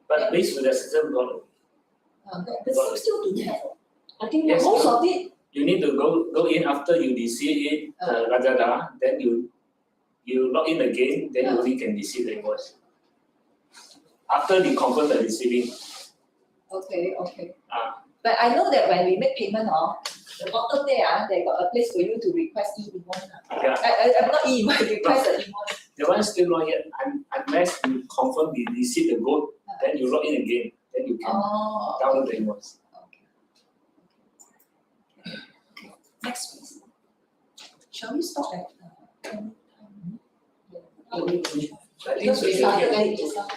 But based with the system, But some still don't have. I think Yes. Most of it, you need to go in after you receive it, Lazada, then you log in again, then you only can receive the invoice. After you confirm the receiving. okay. Ah. But I know that when we make payment, the bottom there, they got a place for you to request e-invoice. Yeah, I'm not e-invoice, request the invoice. the one still not yet, unless you confirm you receive the good, then you log in again, then you can download the invoice. Okay. Next please. Shall we stop at? I think Because so, we started okay. late just now.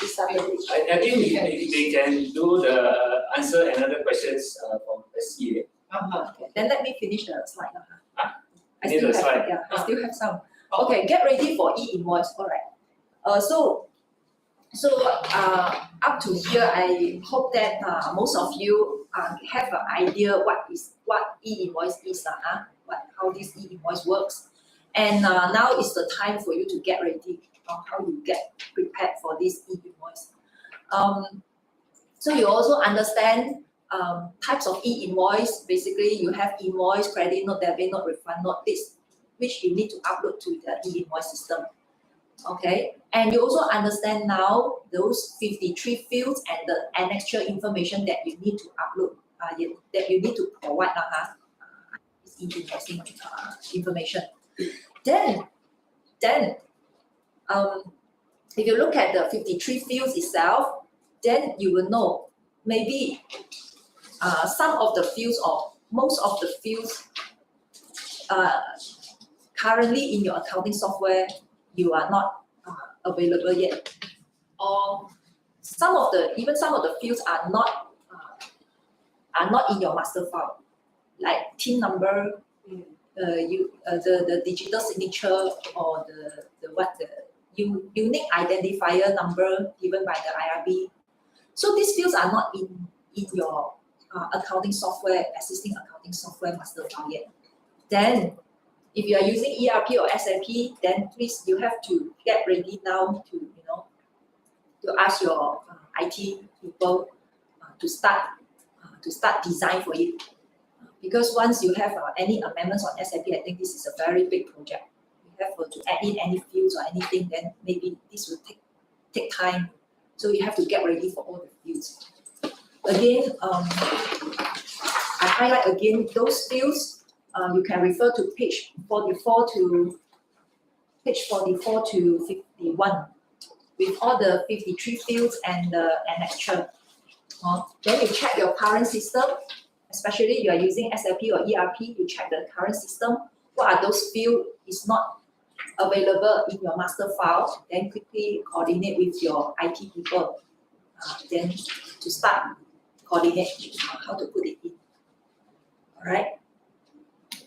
We started late. I think we can do the answer another questions from SCA. Okay, then let me finish the slide now. I Need still the have, slide. I still have some. Okay, get ready for e-invoice, alright. So up to here, I hope that most of you have an idea what e-invoice is, how this e-invoice works. And now is the time for you to get ready on how you get prepared for this e-invoice. So you also understand types of e-invoice. Basically, you have invoice, credit note, debit note, refund note, this which you need to upload to the e-invoice system. Okay, and you also understand now those 53 fields and the annexure information that you need to upload, that you need to provide this e-invoicing information. Then if you look at the 53 fields itself, then you will know maybe some of the fields or most of the fields currently in your accounting software you are not available yet, or some of the fields are not in your master file, like TIN number, the digital signature, or the unique identifier number given by the IRB. So these fields are not in your existing accounting software master file yet. Then, if you are using ERP or SAP, then please you have to get ready now to ask your IT people to start design for it. Because once you have any amendments on SAP, I think this is a very big project. You have to add in any fields or anything, then maybe this will take time. So you have to get ready for all the fields. Again, I highlight again those fields. You can refer to page 44 to 51 with all the 53 fields and the annexure. Then you check your current system, especially you are using SAP or ERP. You check the current system. What are those fields is not available in your master file? Then quickly coordinate with your IT people. Then to start coordinate how to put it in. All right.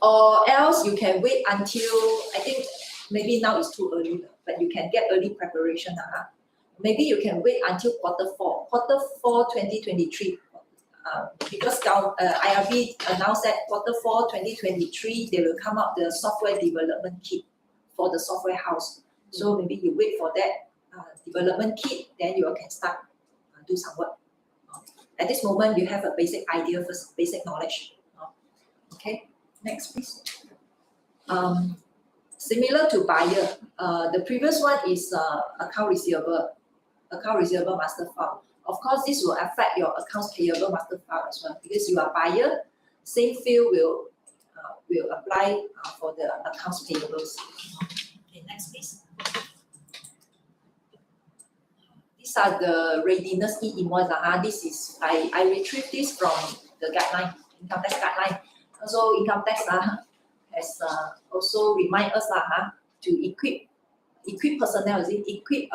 Or else you can wait until, I think maybe now it's too early, but you can get early preparation. Maybe you can wait until quarter four 2023. Because IRB announced that quarter 4 2023 they will come up the software development kit for the software house. So maybe you wait for that development kit, then you can start do some work. At this moment you have a basic idea first, basic knowledge. Okay, next please. Similar to buyer, the previous one is account receivable master file. Of course, this will affect your accounts payable master file as well, because you are buyer, same field will apply for the accounts payables. Okay, next please. These are the readiness e-invoice. This is I retrieved this from the guideline, income tax guideline. Also, income tax has also remind us to equip personnel, equip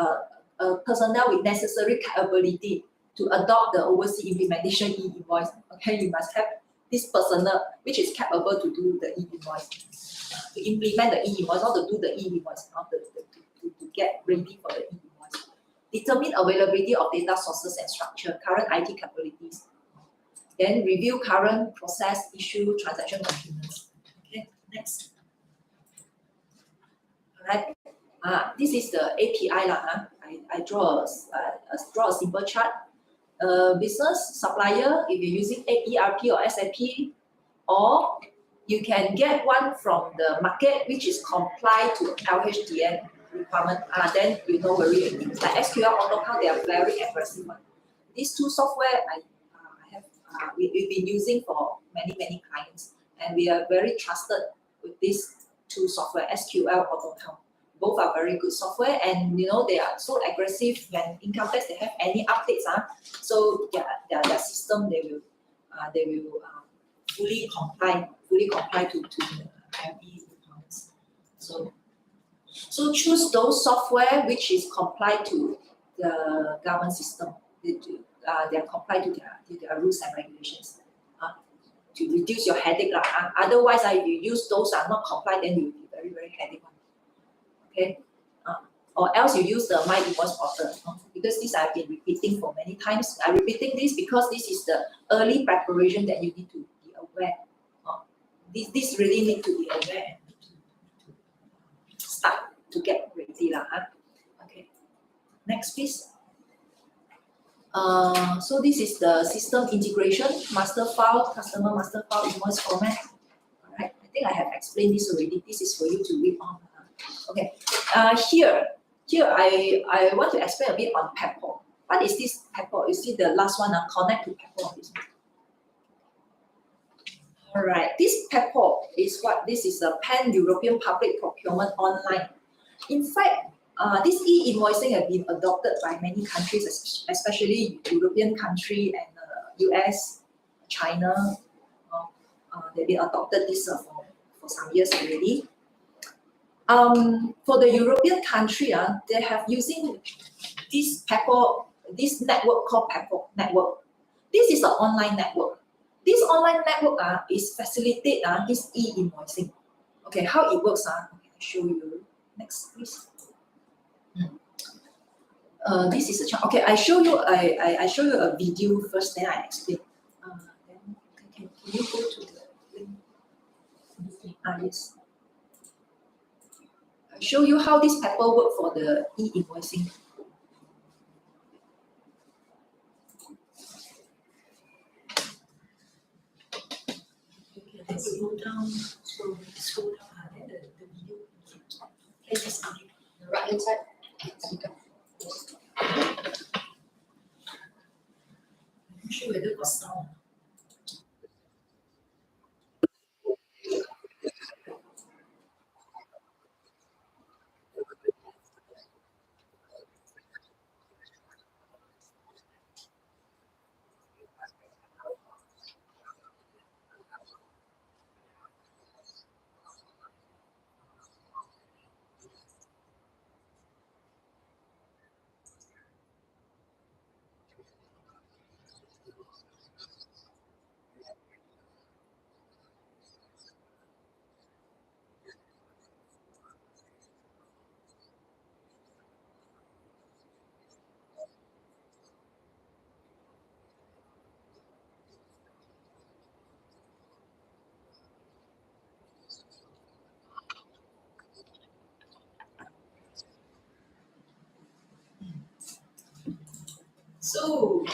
personnel with necessary capability to adopt the overseas implementation e-invoice. Okay, you must have this personnel which is capable to do the e-invoice, to implement the e-invoice, not to do the e-invoice, not to get ready for the e-invoice. Determine availability of data sources and structure, current IT capabilities. Then review current process, issue, transaction documents. Okay, next. All right. This is the API I draw a simple chart. Business supplier, if you're using ERP or SAP, or you can get one from the market which is compliant to LHDN requirement. Then you know very things like SQL, AutoCount, they are very aggressive. These two software we've been using for many clients, and we are very trusted with these two software, SQL, AutoCount. Both are very good software, and they are so aggressive when income tax they have any updates. So their system they will fully comply to the IRB requirements. So choose those software which is compliant to the government system. They are compliant to their rules and regulations. To reduce your headache. Otherwise, if you use those are not compliant, then you will be very headache. Okay, or else you use the My Invoice portal, because this I've been repeating for many times. I'm repeating this because this is the early preparation that you need to be aware. This really need to be aware and to start to get ready. Okay, next please. So this is the system integration, master file, customer master file, invoice format. All right, I think I have explained this already. This is for you to read on. Okay, here I want to explain a bit on PEPPOL. What is this PEPPOL? You see the last one, connect to PEPPOL. All right, this PEPPOL is what? This is a Pan-European Public Procurement Online. In fact, this e-invoicing has been adopted by many countries, especially European country and US, China. They've been adopted this for some years already. For the European country, they have using this network called Pepper network. This is an online network. This online network is facilitate this e-invoicing. Okay, how it works okay, I'll show you. Next, please. This is a chart. Okay, I show you a video first, then I explain. Then can you go to the link? Yes. I show you how this Pepper work for the e-invoicing. Okay, then scroll down. Scroll down. Then the video. Play this video. The right hand side. I'm not sure whether got sound. So,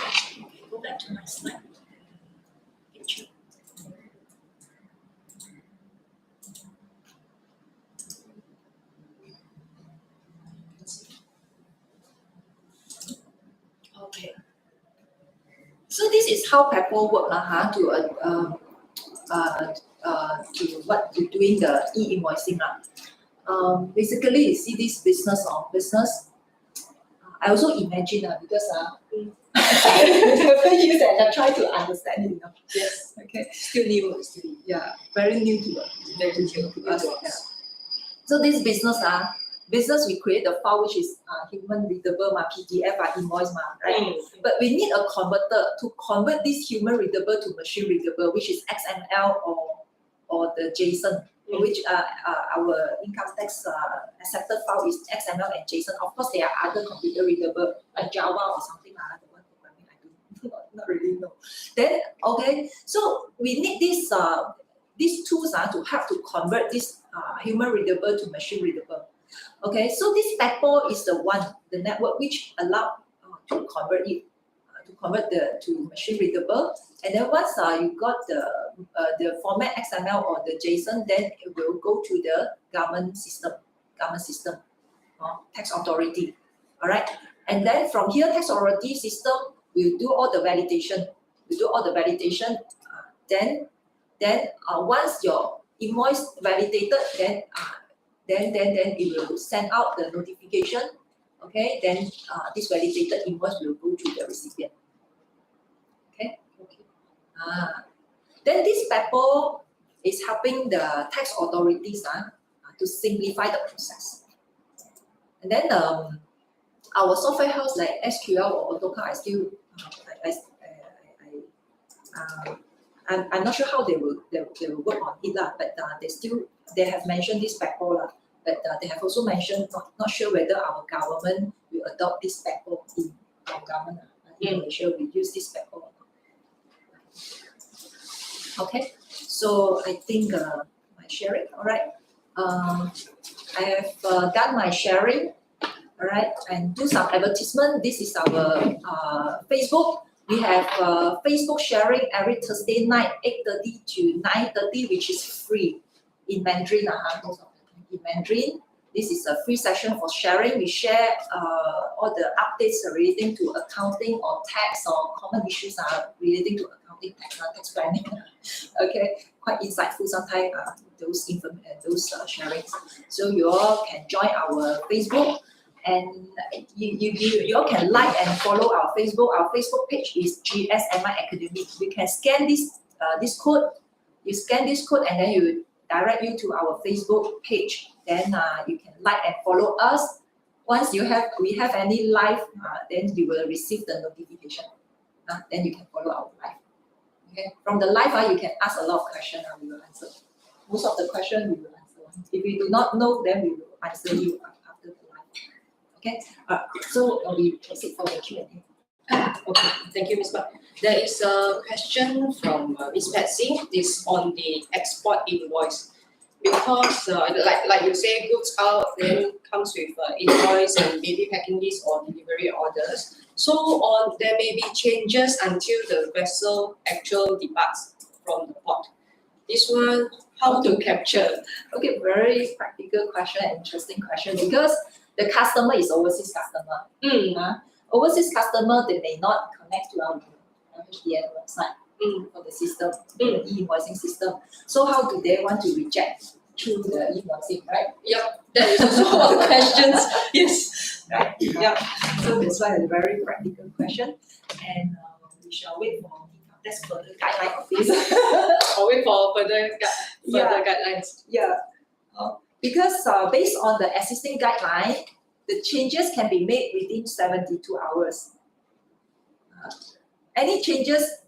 go back to my slide. Picture. Okay. So this is how Pepper work to doing the e-invoicing basically you see this business. I also imagine because I never use and I try to understand it. Yes. Okay. Still new. Still new. Yeah, very new to us. Very new to us. Yeah. So this business we create the file which is human readable PDF invoice right? But we need a converter to convert this human readable to machine readable, which is XML or the JSON, which our income tax accepted file is XML and JSON. Of course, there are other computer readable like Java or something like the one programming I do not really know. Then okay, so we need these tools to help to convert this human readable to machine readable. Okay, so this Pepper is the network which allow to convert it, to machine readable. And then once you got the format XML or the JSON, then it will go to the government system, tax authority. All right, and then from here, tax authority system will do all the validation. Then once your invoice validated, then it will send out the notification. Okay, then this validated invoice will go to the recipient. Okay. Then this Pepper is helping the tax authorities to simplify the process. And then our software house like SQL or AutoCAD, I still I'm not sure how they will work on it but they have mentioned this Pepper but they have also mentioned not sure whether our government will adopt this Pepper in our government. In Malaysia we use this Pepper or not. Okay, so I think my sharing, all right. I have done my sharing, all right, and do some advertisement. This is our Facebook. We have Facebook sharing every Thursday night, 8:30 to 9:30, which is free in Mandarin. In Mandarin, this is a free session for sharing. We share all the updates relating to accounting or tax or common issues relating to accounting, tax planning. Okay, quite insightful sometimes. Those sharings. So you all can join our Facebook. And you all can like and follow our Facebook. Our Facebook page is GSMI Academy. You can scan this code. You scan this code and then direct you to our Facebook page. Then you can like and follow us. Once we have any live, then you will receive the notification. Then you can follow our live. Okay. From the live, you can ask a lot of questions. We will answer. Most of the questions we will answer. If we do not know, then we will answer you after the live. Okay. So we proceed for the Q&A. Okay, thank you, Ms. Park. There is a question from Ms. Patsy. This on the export invoice. Because like you say, goods out then comes with invoice and maybe packing list or delivery orders. So there may be changes until the vessel actual departs from the port. This one, how to capture? Okay, very practical question and interesting question because the customer is overseas customer. Overseas customer, they may not connect to our HDN website for the system, the e-invoicing system. So how do they want to reject through the e-invoicing, right? Yep, that is also one of the questions. Yes. Right? Yeah. So that's why a very practical question, and we shall wait for that's further guideline of this. Or wait for further guidelines. Yeah. Because based on the existing guideline, the changes can be made within 72 hours. Any changes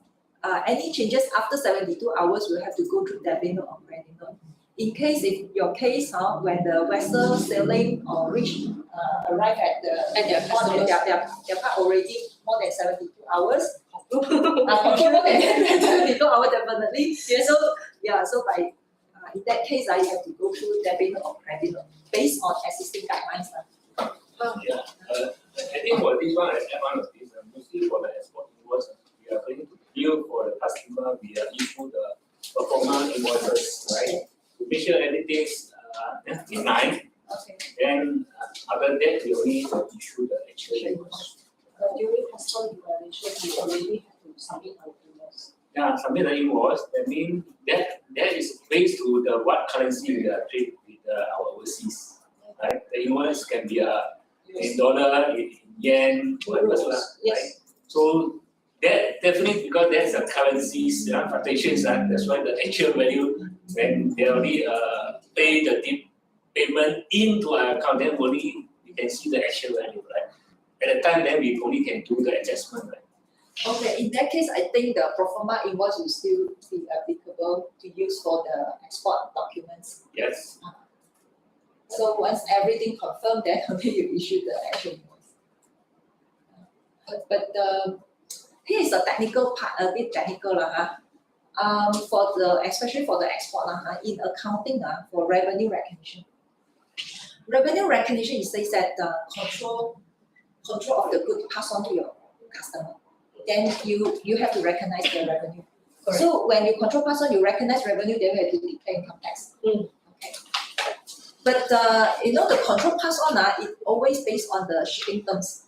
after 72 hours will have to go through debit note or credit note. In case, if your case, when the vessel sailing or arrive at their part already more than 72 hours. More than 72 hours definitely. Yes. So by in that case, you have to go through debit note or credit note based on existing guidelines. Yeah, I think for this one, I add one of this, mostly for the export invoice, we are going to bill for the customer, we issue the performance invoices, right? To make sure everything's in line. Okay. Then other than that, we only issue the actual invoice. During customer evaluation, we already have to submit our invoice. Yeah, submit the invoice, that means that is based to the what currency we are trade with our overseas. Right? The invoice can be in dollar, in yen, whatever, right? Yes. So that definitely because there's a currencies fluctuations, that's why the actual value when they already pay the payment into our account, then only we can see the actual value, right? At the time, then we only can do the adjustment, right? Okay, in that case, I think the pro forma invoice will still be applicable to use for the export documents. Yes. So once everything confirmed, then only you issue the actual invoice. But here is the technical part, a bit technical especially for the export in accounting for revenue recognition. Revenue recognition it says that the control of the good pass on to your customer. Then you have to recognize the revenue. Correct. So when you control pass on, you recognize revenue, then you have to declare income tax. Okay. But the control pass on it always based on the shipping terms.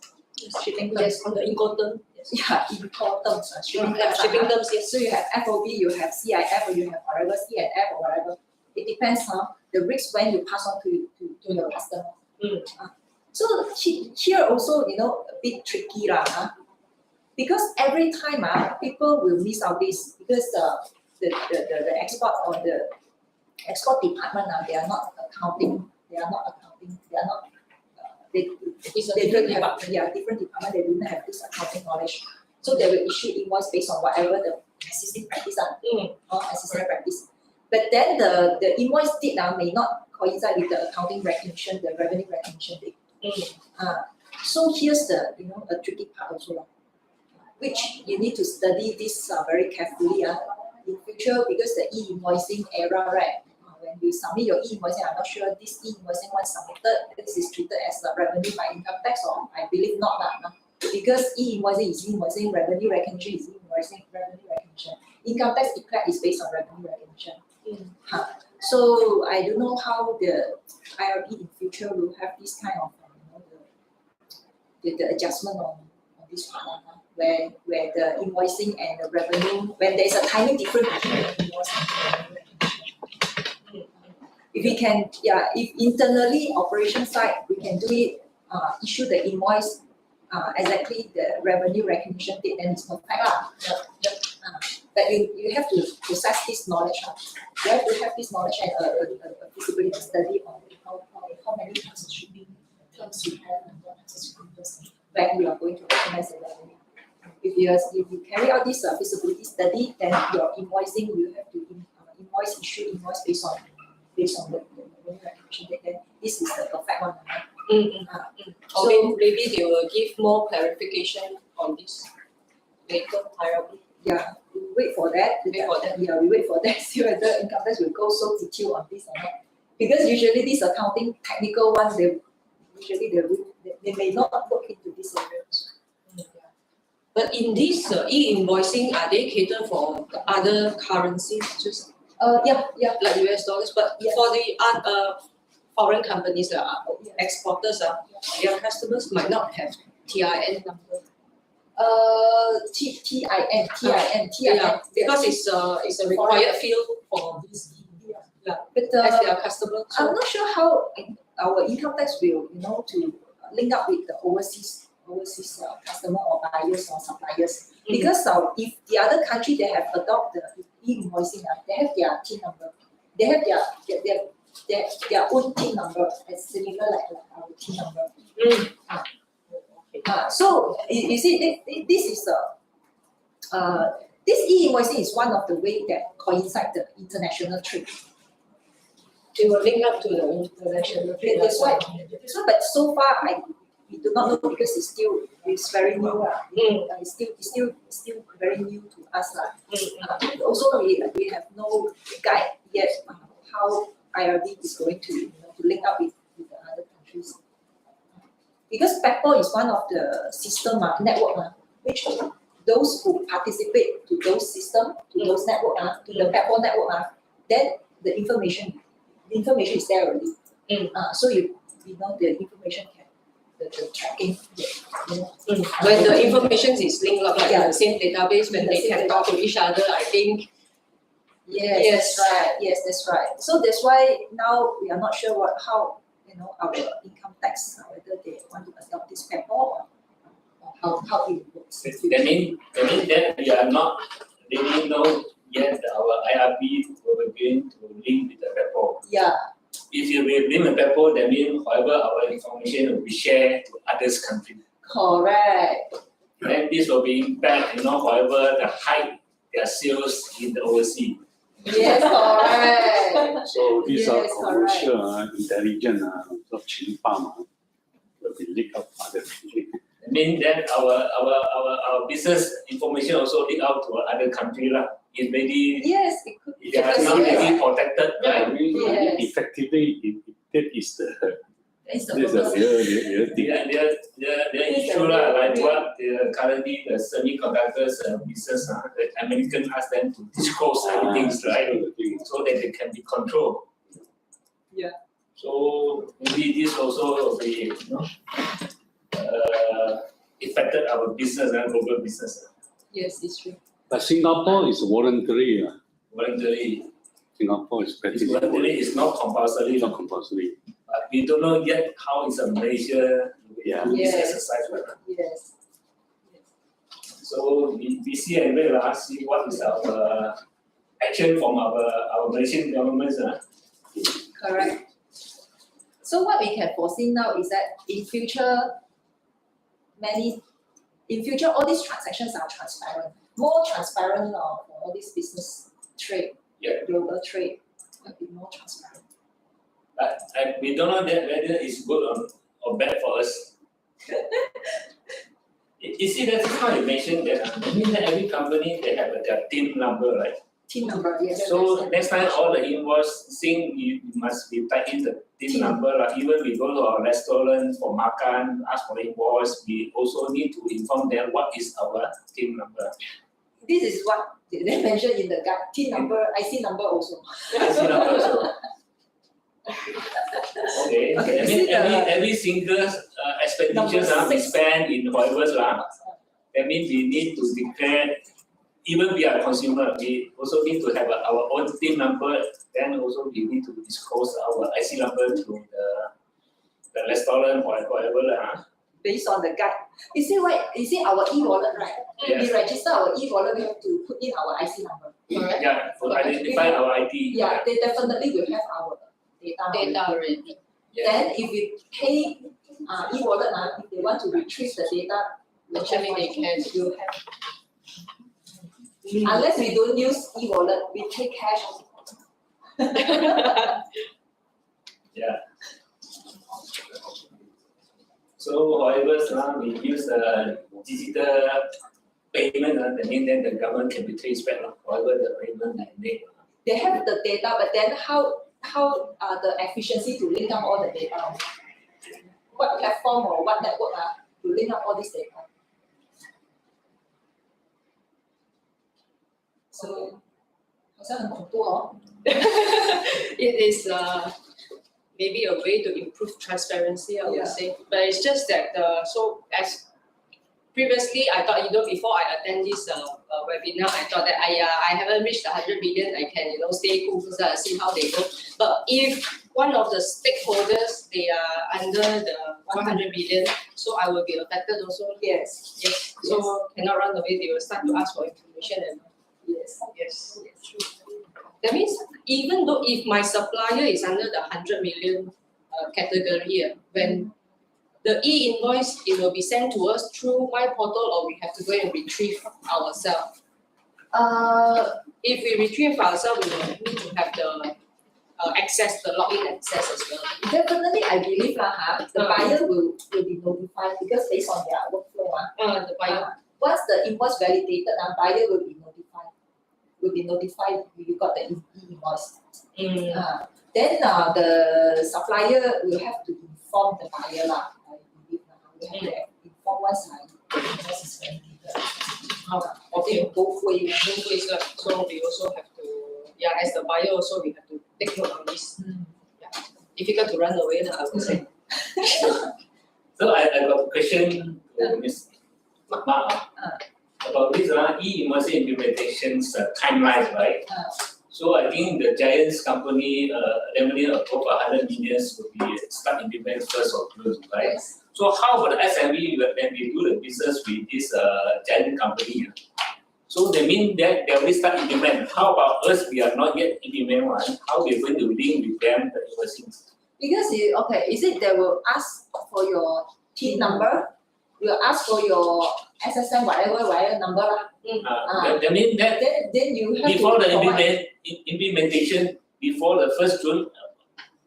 Shipping terms. Yes, on the Incoterm. Yes. Yeah, import terms. Shipping terms. Shipping terms, yes. So you have FOB, you have CIF, or you have whatever CNF or whatever. It depends on the risk when you pass on to your customer. So here also a bit tricky because every time people will miss out this because the export or the export department they are not accounting. They don't have different department. They don't have this accounting knowledge. So they will issue invoice based on whatever the existing practice or existing practice. But then the invoice date may not coincide with the accounting recognition, the revenue recognition date. So here's the a tricky part also, which you need to study this very carefully in future because the e-invoicing era, right? When you submit your e-invoicing, I'm not sure this e-invoicing once submitted, this is treated as a revenue by income tax, or I believe not because e-invoicing is e-invoicing, revenue recognition is e-invoicing, revenue recognition. Income tax declared is based on revenue recognition. So I don't know how the IRP in future will have this kind of the adjustment on this part, where the invoicing and the revenue, when there's a timing difference between the invoice and the revenue recognition. If we can, if internally operation side, we can do it, issue the invoice exactly the revenue recognition date, then it's perfect. But you have to process this knowledge. you have to have this knowledge and a feasibility study on how many terms of shipping terms you have and what terms of shipping terms when you are going to recognize the revenue. If you carry out this feasibility study, then your invoicing you have to issue invoice based on the revenue recognition date. Then this is the perfect one. Or maybe they will give more clarification on this later hierarchy. Yeah, we wait for that. Yeah, we wait for that. See whether income tax will go so detailed on this or not. Because usually these accounting technical ones, they may not look into this area. But in this e-invoicing, are they cater for the other currencies, just Yeah. like US dollars? But for the foreign companies, exporters, their customers might not have TIN number. TIN. Because it's a required field for this. But As their customer. I'm not sure how our income tax will, to link up with the overseas customer or buyers or suppliers. Because if the other country they have adopted the e-invoicing, they have their TIN number. They have their own TIN number, as similar like our TIN number. So you see, this is this e-invoicing is one of the way that coincide the international trade. They will link up to the international trade. That's why. But so far, we do not know because it's very new. It's still very new to us. Also, we have no guide yet how IRB is going to link up with the other countries. Because PEPO is one of the system network which those who participate to those system, to those network, to the PEPO network, then the information is there already. So you know the information can the tracking. When the information is linked up like the same database, when they can talk to each other, I think. Yes, that's right. So that's why now we are not sure how our income tax, whether they want to adopt this PEPO or how it works. That means that we are not really know yet our IRB will begin to link with the PEPO. Yeah. If you will link with PEPO, that means however our information will be shared to others countries. Correct. Then this will be impact, however the height their sales in the overseas. Yes, correct. So these are commercial, intelligent, of Chilipam will be linked up other countries. I mean that our business information also leak out to other country lah. It maybe it could be. they are not really protected, right? Effectively, that is the It's the this is purpose. the real thing. The issue lah, like what currently the semiconductors business, the American ask them to disclose everything, right? So that they can be controlled. Yeah. So maybe this also will be, affected our business and global business. Yes, it's true. But Singapore is voluntary. Voluntary, Singapore is it's voluntary, it's not compulsory. It's not compulsory. But we don't know yet how is a Malaysia do this Yes. exercise. Yes. So we see and wait, see what is our action from our Malaysian government. Correct. So what we can foresee now is that in future, all these transactions are transparent, more transparent for all this business trade, global trade, will be more transparent. But we don't know that whether it's good or bad for us. You see, that's how you mentioned that. I mean that every company they have their TIN number, right? TIN number, yes. So next time all the invoicing you must be type in the TIN number. Like even we go to our restaurant for makan, ask for the invoice, we also need to inform them what is our TIN number. This is what they mentioned in the guide. TIN number, IC number also. IC number also. Okay. Okay, I you mean see the- every single expenditures we spend in whatever that means we need to declare. Even we are consumer, we also need to have our own TIN number. Then also we need to disclose our IC number to the restaurant or whatever. based on the guide. You see what? You see our e-wallet, right? Yes. We register our e-wallet, we have to put in our IC number. Correct? Yeah, to identify our ID. Yeah, they definitely will have our data already. Yeah. Then if we pay e-wallet, if they want to retrieve the data, Actually, they can. will have. Unless we don't use e-wallet, we pay cash. Yeah. So however, now we use digital payment, that means then the government can be traced back, however the payment they make. They have the data, but then how the efficiency to link up all the data? What platform or what network to link up all this data? So 好像很恐怖哦。 It is maybe a way to improve transparency, I would Yeah. say. But it's just that so as previously I thought, before I attend this webinar, I thought that I haven't reached 100 million, I can stay cool first and see how they go. But if one of the stakeholders they are under the 100 million, so I will be affected also. Yes. Yes. So cannot run away. They will start to ask for information and Yes. yes. That means even though if my supplier is under the 100 million category, when the e-invoice, it will be sent to us through my portal, or we have to go and retrieve ourselves. If we retrieve ourselves, we will need to have the access, the login access as well. Definitely, I believe the buyer will be notified because based on their workflow. The buyer. Once the invoice validated, buyer will be notified. You got the invoice. Then the supplier will have to inform the buyer I believe we have to inform once the invoice is validated. Okay. Both ways. Both ways, so we also have to, as the buyer also we have to take note of this. Difficult to run away, I would say. So I got a question to Ms. Ma about this e-invoicing implementation's timelines, right? So I think the giants company revenue above 100 million will be start implement 1st of June, right? Yes. So how about the SME when we do the business with this giant company? So they mean that they already start implement. How about us? We are not yet implement one. How we are going to link with them the invoicing? Because is it they will ask for your TIN number, will ask for your SSN whatever number That means that then you have before to the provide. implementation, before the 1st June,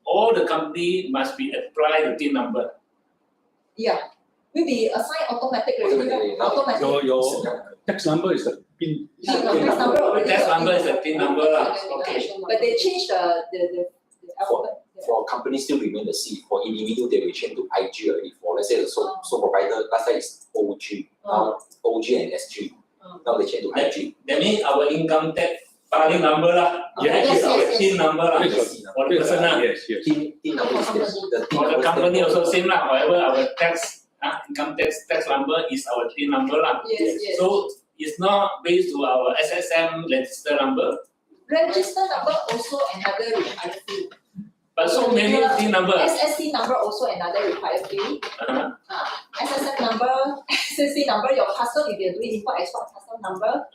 all the company must be apply the TIN number. Yeah, will be assigned automatically. Automatic. Your tax number is the PIN. Tax number already. Tax number is the TIN number lah. Okay. But they change the alphabet. For companies still remain the C. For individual, they will change to IG already. For let's say the sole provider, last time is OG, now OG and SG. Now they change to IG. That means our income tax filing number lah. Yes, That is our yes. TIN number lah. Yes. For the person lah. Yes, yes. TIN number is the For the company also same lah. However, our tax income tax number is our TIN number lah. Yes. So it's not based to our SSM register number, Register number also another required fee. but so many TIN number. SSC number also another required fee. SSN number, SSC number, your custom if you're doing import export custom number.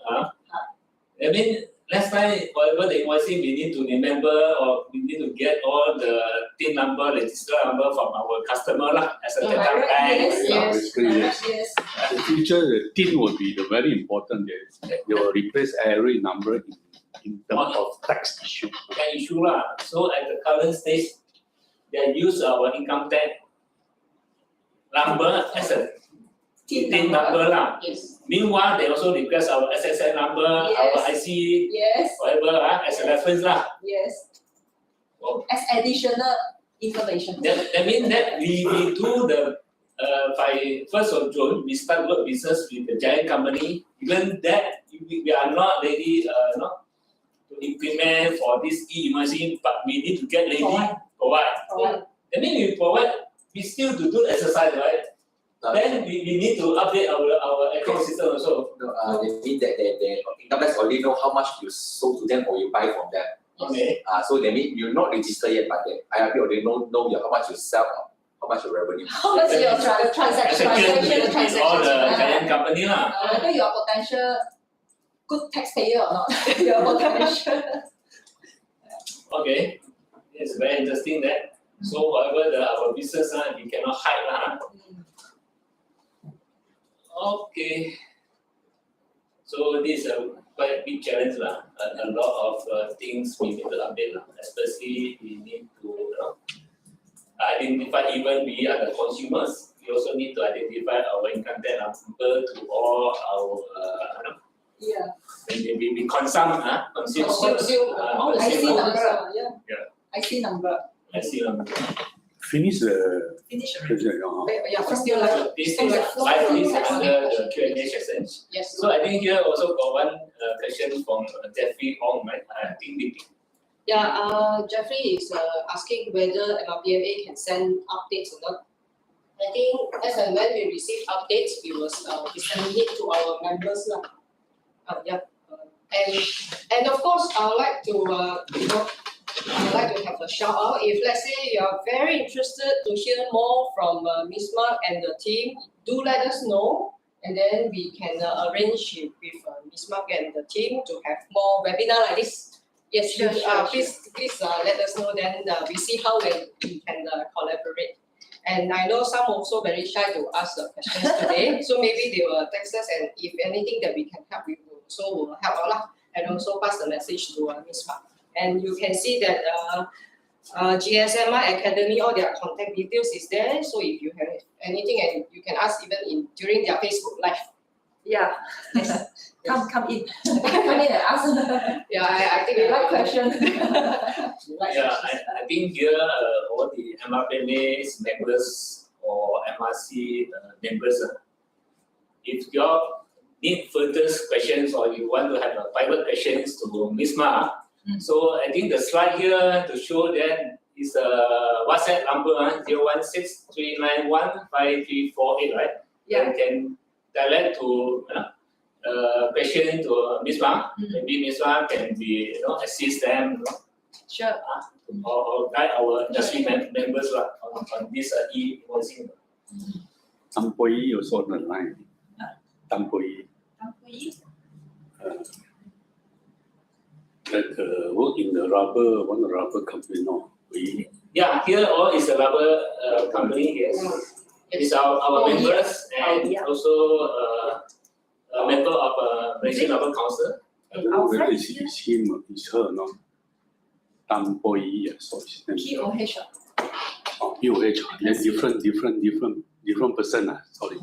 I mean, last time, whatever the invoicing, we need to remember or we need to get all the TIN number, register number from our customer lah, as a data Correct, bank. yes. Yes. Yes. In the future, the TIN will be the very important. They will replace every number in terms of tax issue. That issue lah. So at the current stage, they use our income tax number as a TIN number lah. Yes. Meanwhile, they also request our SSN number, our IC, Yes. whatever as a reference lah. Yes. Oh. As additional information. That means that we do the by 1st of June, we start work business with the giant company. Even that we are not ready to implement for this e-invoicing, but we need to get ready. Provide. That means we provide, we still to do exercise, right? Then we need to update our ecosystem also. They mean that they income tax already know how much you sold to them or you buy from them. Okay. So they mean you're not registered yet, but the IRP already know how much you sell how much of revenue? How much your transaction It's all the giant company lah. whether you are potential good taxpayer or not, you are potential. Okay, it's very interesting that. So whatever our business we cannot hide lah. Okay. So this is a quite big challenge lah. A lot of things we need to update lah. Especially we need to identify, even we are the consumers. We also need to identify our income tax number to all our Yeah. when we consume Consume, I see number. yeah. I see number. I see them. Finish the Finish. Yeah, still like, This thing live is under the Q&A session. yes. So I think here also got one question from Jeffrey Ong, right? I think we Yeah, Jeffrey is asking whether MRPMA can send updates or not. I think as and when we receive updates, we will disseminate to our members lah. Yeah. And of course, I would like to I'd like to have a shout out. If let's say you are very interested to hear more from Ms. Mark and the team, do let us know, and then we can arrange with Ms. Mark and the team to have more webinar like this. Yes, Sure, please let us know. Then we see how we can collaborate. And I know some also very shy to ask questions today, so maybe they will text us, and if anything that we can help, we will also help out lah, and also pass the message to Ms. Mark. And you can see that GSMI Academy, all their contact details is there. So if you have anything, and you can ask even during their Facebook Live. Yeah. Come in. Come in and ask. Yeah, I think We like questions. Yeah, I think here all the MRPMA's members or MRC members, if you need further questions or you want to have private questions to Ms. Ma, so I think the slide here to show that is a WhatsApp number 016-391-5348, right? Yeah. You can direct to question to Ms. Ma. Maybe Ms. Ma can be assist them. Sure. Or guide our industry members on this e-invoicing. employee also on the line. Employee that work in the rubber company, no. Yeah, here all is a rubber company, yes. It's our members and also a member of Malaysian Rubber Council. I don't know whether it's him or it's her, no. Employee, so it's POH. Oh, POH, yes, different person, sorry.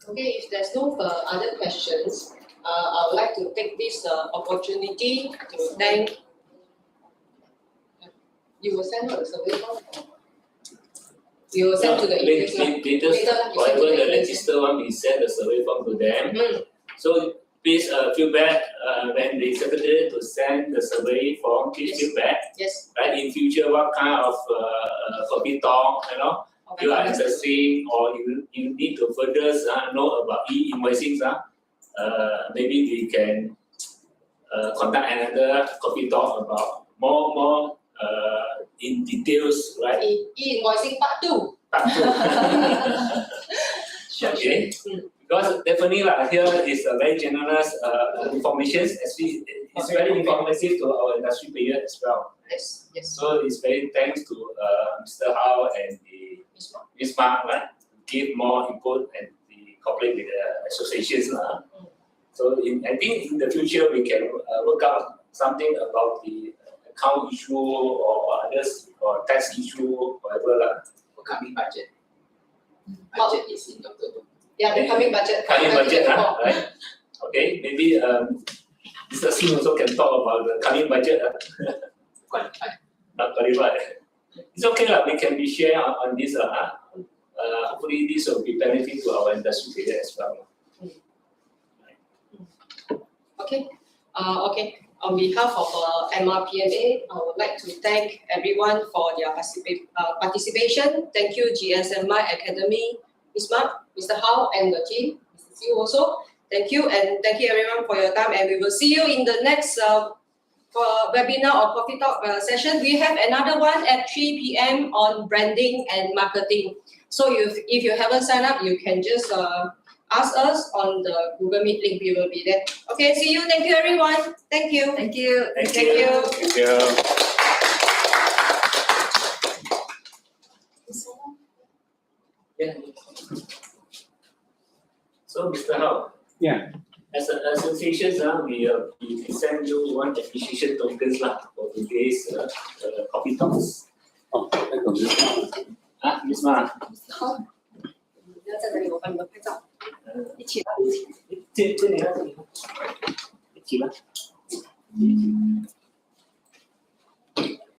Okay, if there's no other questions, I would like to take this opportunity to thank. You will send out the survey form? You will send to the Latest, whatever the register one, we send the survey form to them. So please feedback when the secretary to send the survey form, please feedback. Yes. Right, in future, what kind of coffee talk, you are interested or you need to further know about e-invoicing, maybe we can conduct another coffee talk about more in details, right? E-invoicing part 2. Part 2. Okay. Because definitely here is a very generous information. Actually, it's very informative to our industry player as well. Yes. So it's very thanks to Mr. Hao and the Ms. Mark, right, to give more input and the cooperate with the associations. So I think in the future we can work out something about the account issue or others or tax issue, whatever. Coming budget. Budget is in October. Yeah, the coming budget. Coming budget, right? Okay, maybe Mr. Singh also can talk about the coming budget. Qualified. Not qualified. It's okay, we can be share on this. Hopefully this will be benefit to our industry player as well. Okay. Okay. On behalf of MRPMA, I would like to thank everyone for their participation. Thank you, GSMI Academy, Ms. Mark, Mr. Hao, and the team, Mr. Siu also. Thank you, and thank you everyone for your time, and we will see you in the next webinar or coffee talk session. We have another one at 3 p.m. on branding and marketing. So if you haven't signed up, you can just ask us on the Google Meet link. We will be there. Okay, see you. Thank you, everyone. Thank you. Thank you. Thank you. Thank you. Yeah. So, Mr. Hao. Yeah. As an associations, we send you one appreciation tokens for today's coffee talks. Oh, I got this one. Miss Ma. 不要在这里，我帮你们拍照，一起来。这里一起吧。